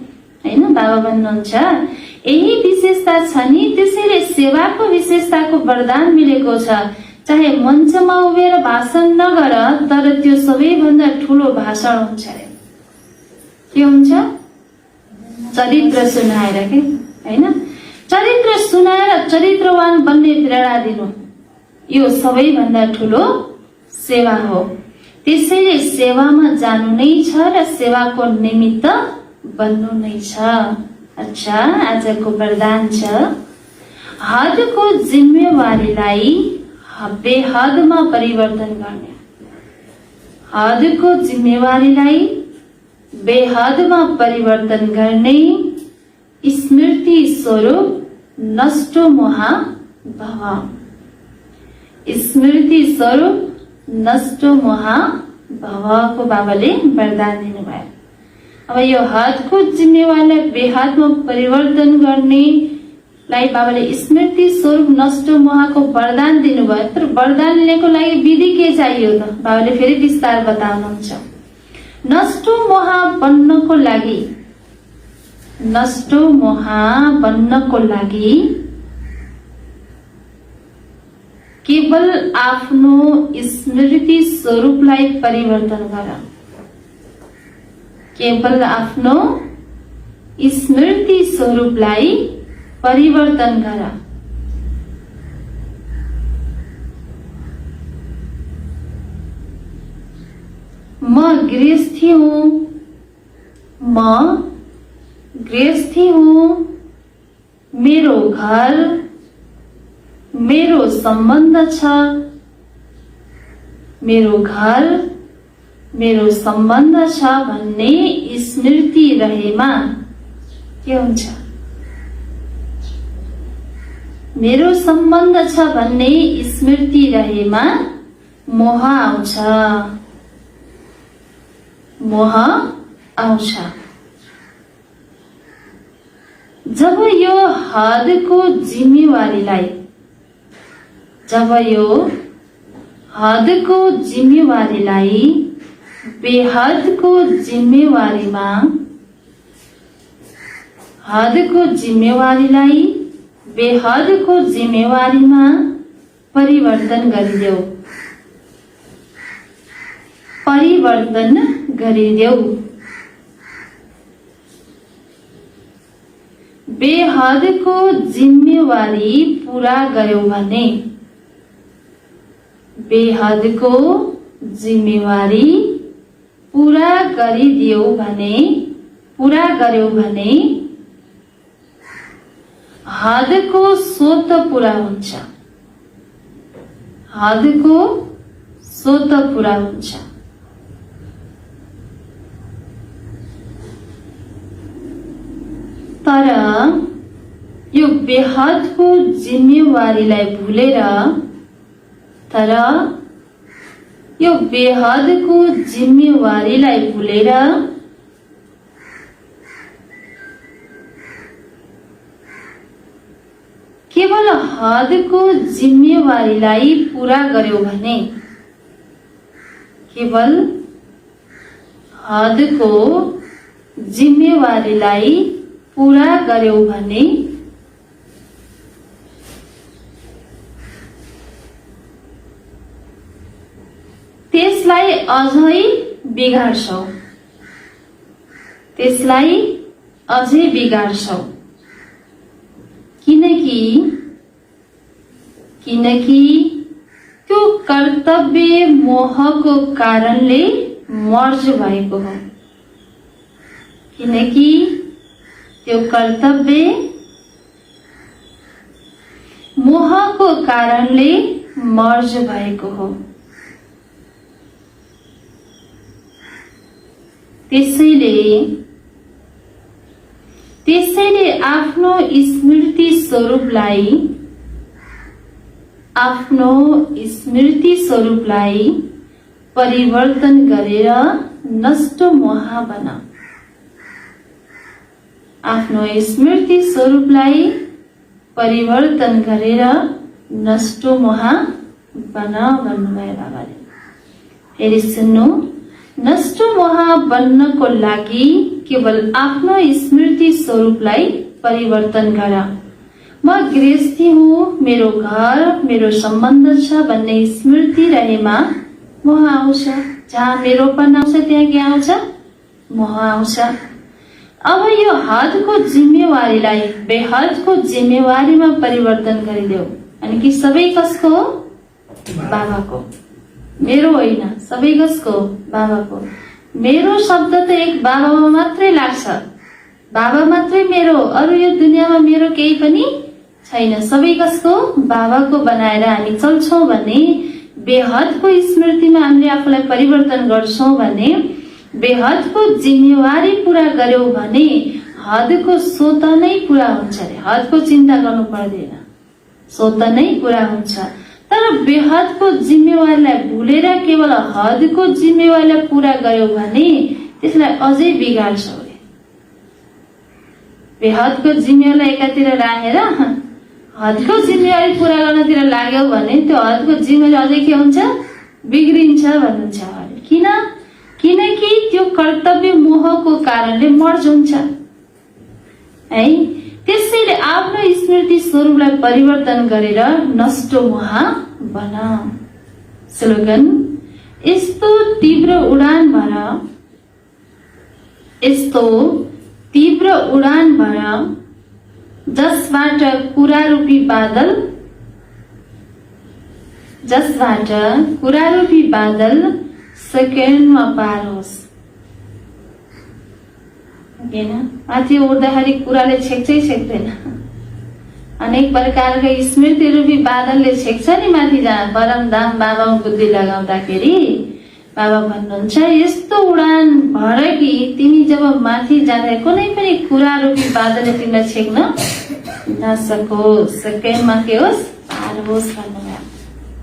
हैन। बाबा भन्नुहुन्छ यही विशेषता छ नि, त्यसैले सेवाको विशेषताको वरदान मिलेको छ। चाहे मञ्चमा उभिएर भाषण नगर, तर त्यो सबैभन्दा ठूलो भाषण हुन्छ। के हुन्छ? चरित्र सुनाएर के हैन, चरित्र सुनाएर चरित्रवान बन्ने प्रेरणा दिनु, यो सबैभन्दा ठूलो सेवा हो। त्यसैले सेवामा जानु नै छ र सेवाको निमित्त बन्नु नै छ। अच्छा, आजको वरदान छ, हदको जिम्मेवारीलाई बेहदमा परिवर्तन गर्ने। हदको जिम्मेवारीलाई बेहदमा परिवर्तन गर्ने, स्मृति स्वरूप नष्ट मोह भव। स्मृति स्वरूप नष्ट मोह भवको बाबाले वरदान दिनुभयो। अब यो हदको जिम्मेवारीलाई बेहदमा परिवर्तन गर्नेलाई बाबाले स्मृति स्वरूप नष्ट मोहको वरदान दिनुभयो। तर वरदान लिनको लागि विधि के चाहियो त? बाबाले फेरि विस्तार बताउनुहुन्छ। नष्ट मोह बन्नको लागि, नष्ट मोह बन्नको लागि केवल आफ्नो स्मृति स्वरूपलाई परिवर्तन गर। केवल आफ्नो स्मृति स्वरूपलाई परिवर्तन गर। म गृहस्थी हूँ, म गृहस्थी हूँ, मेरो घर, मेरो सम्बन्ध छ, मेरो घर, मेरो सम्बन्ध छ भन्ने स्मृति रहेमा के हुन्छ? मेरो सम्बन्ध छ भन्ने स्मृति रहेमा मोह आउँछ, मोह आउँछ। जब यो हदको जिम्मेवारीलाई, जब यो हदको जिम्मेवारीलाई बेहदको जिम्मेवारीमा, हदको जिम्मेवारीलाई बेहदको जिम्मेवारीमा परिवर्तन गरिदेऊ, परिवर्तन गरिदेऊ। बेहदको जिम्मेवारी पूरा गर्यो भने, बेहदको जिम्मेवारी पूरा गरिदियो भने, पूरा गर्यो भने हदको स्वत पूरा हुन्छ, हदको स्वत पूरा हुन्छ। तर यो बेहदको जिम्मेवारीलाई भुलेर, तर यो बेहदको जिम्मेवारीलाई भुलेर केवल हदको जिम्मेवारीलाई पूरा गर्यो भने, केवल हदको जिम्मेवारीलाई पूरा गर्यो भने त्यसलाई अझै बिगार्छौ, त्यसलाई अझै बिगार्छौ। किनकि त्यो कर्तव्य मोहको कारणले मर्ज भएको हो। किनकि त्यो कर्तव्य मोहको कारणले मर्ज भएको हो। त्यसैले आफ्नो स्मृति स्वरूपलाई, आफ्नो स्मृति स्वरूपलाई परिवर्तन गरेर नष्ट मोह बना। आफ्नो स्मृति स्वरूपलाई परिवर्तन गरेर नष्ट मोह बना भन्नुभयो बाबाले। फेरि सुन्नु, नष्ट मोह बन्नको लागि केवल आफ्नो स्मृति स्वरूपलाई परिवर्तन गर। म गृहस्थी हूँ, मेरो घर, मेरो सम्बन्ध छ भन्ने स्मृति रहेमा मोह आउँछ। जहाँ मेरोपन आउँछ त्यहाँ के आउँछ? मोह आउँछ। अब यो हदको जिम्मेवारीलाई बेहदको जिम्मेवारीमा परिवर्तन गरिदेऊ। अनि कि सबै कसको हो? बाबाको। मेरो होइन, सबै कसको? बाबाको। मेरो शब्द त एक बाबामा मात्रै लाग्छ, बाबा मात्रै मेरो, अरू यो दुनियाँमा मेरो केही पनि छैन। सबै कसको? बाबाको बनाएर हामी चल्छौँ भने, बेहदको स्मृतिमा हामीले आफूलाई परिवर्तन गर्छौँ भने, बेहदको जिम्मेवारी पूरा गर्यौं भने हदको स्वत नै पूरा हुन्छ अरे। हदको चिन्ता गर्नु पर्दैन, स्वत नै पूरा हुन्छ। तर बेहदको जिम्मेवारीलाई भुलेर केवल हदको जिम्मेवारीलाई पूरा गर्यौं भने त्यसलाई अझै बिगार्छौ। बेहदको जिम्मेवारीलाई एकातिर राखेर हदको जिम्मेवारी पूरा गर्नतिर लाग्यौ भने त्यो हदको जिम्मेवारी अझै के हुन्छ? बिग्रिन्छ भन्नुहुन्छ उहाँले। किनकि त्यो कर्तव्य मोहको कारणले मर्ज हुन्छ है। त्यसैले आफ्नो स्मृति स्वरूपलाई परिवर्तन गरेर नष्ट मोह बना। स्लोगन: यस्तो तीव्र उडान भर, यस्तो तीव्र उडान भर, जसबाट कुरारूपी बादल, जसबाट कुरारूपी बादल सेकेन्डमा पार होस्। माथि उड्दाखेरि कुराले छेक्छै छेक्दैन, अनेक प्रकारका स्मृति रूपी बादलले छेक्छ नि माथि जहाँ परमधाम बाबामा बुद्धि लगाउँदाखेरि। बाबा भन्नुहुन्छ यस्तो उडान भर कि तिमी जब माथि जाँदा कुनै पनि कुरारूपी बादलले तिमीलाई छेक्न नसकोस्, सेकेन्डमा के होस्? पार होस् भन्नु।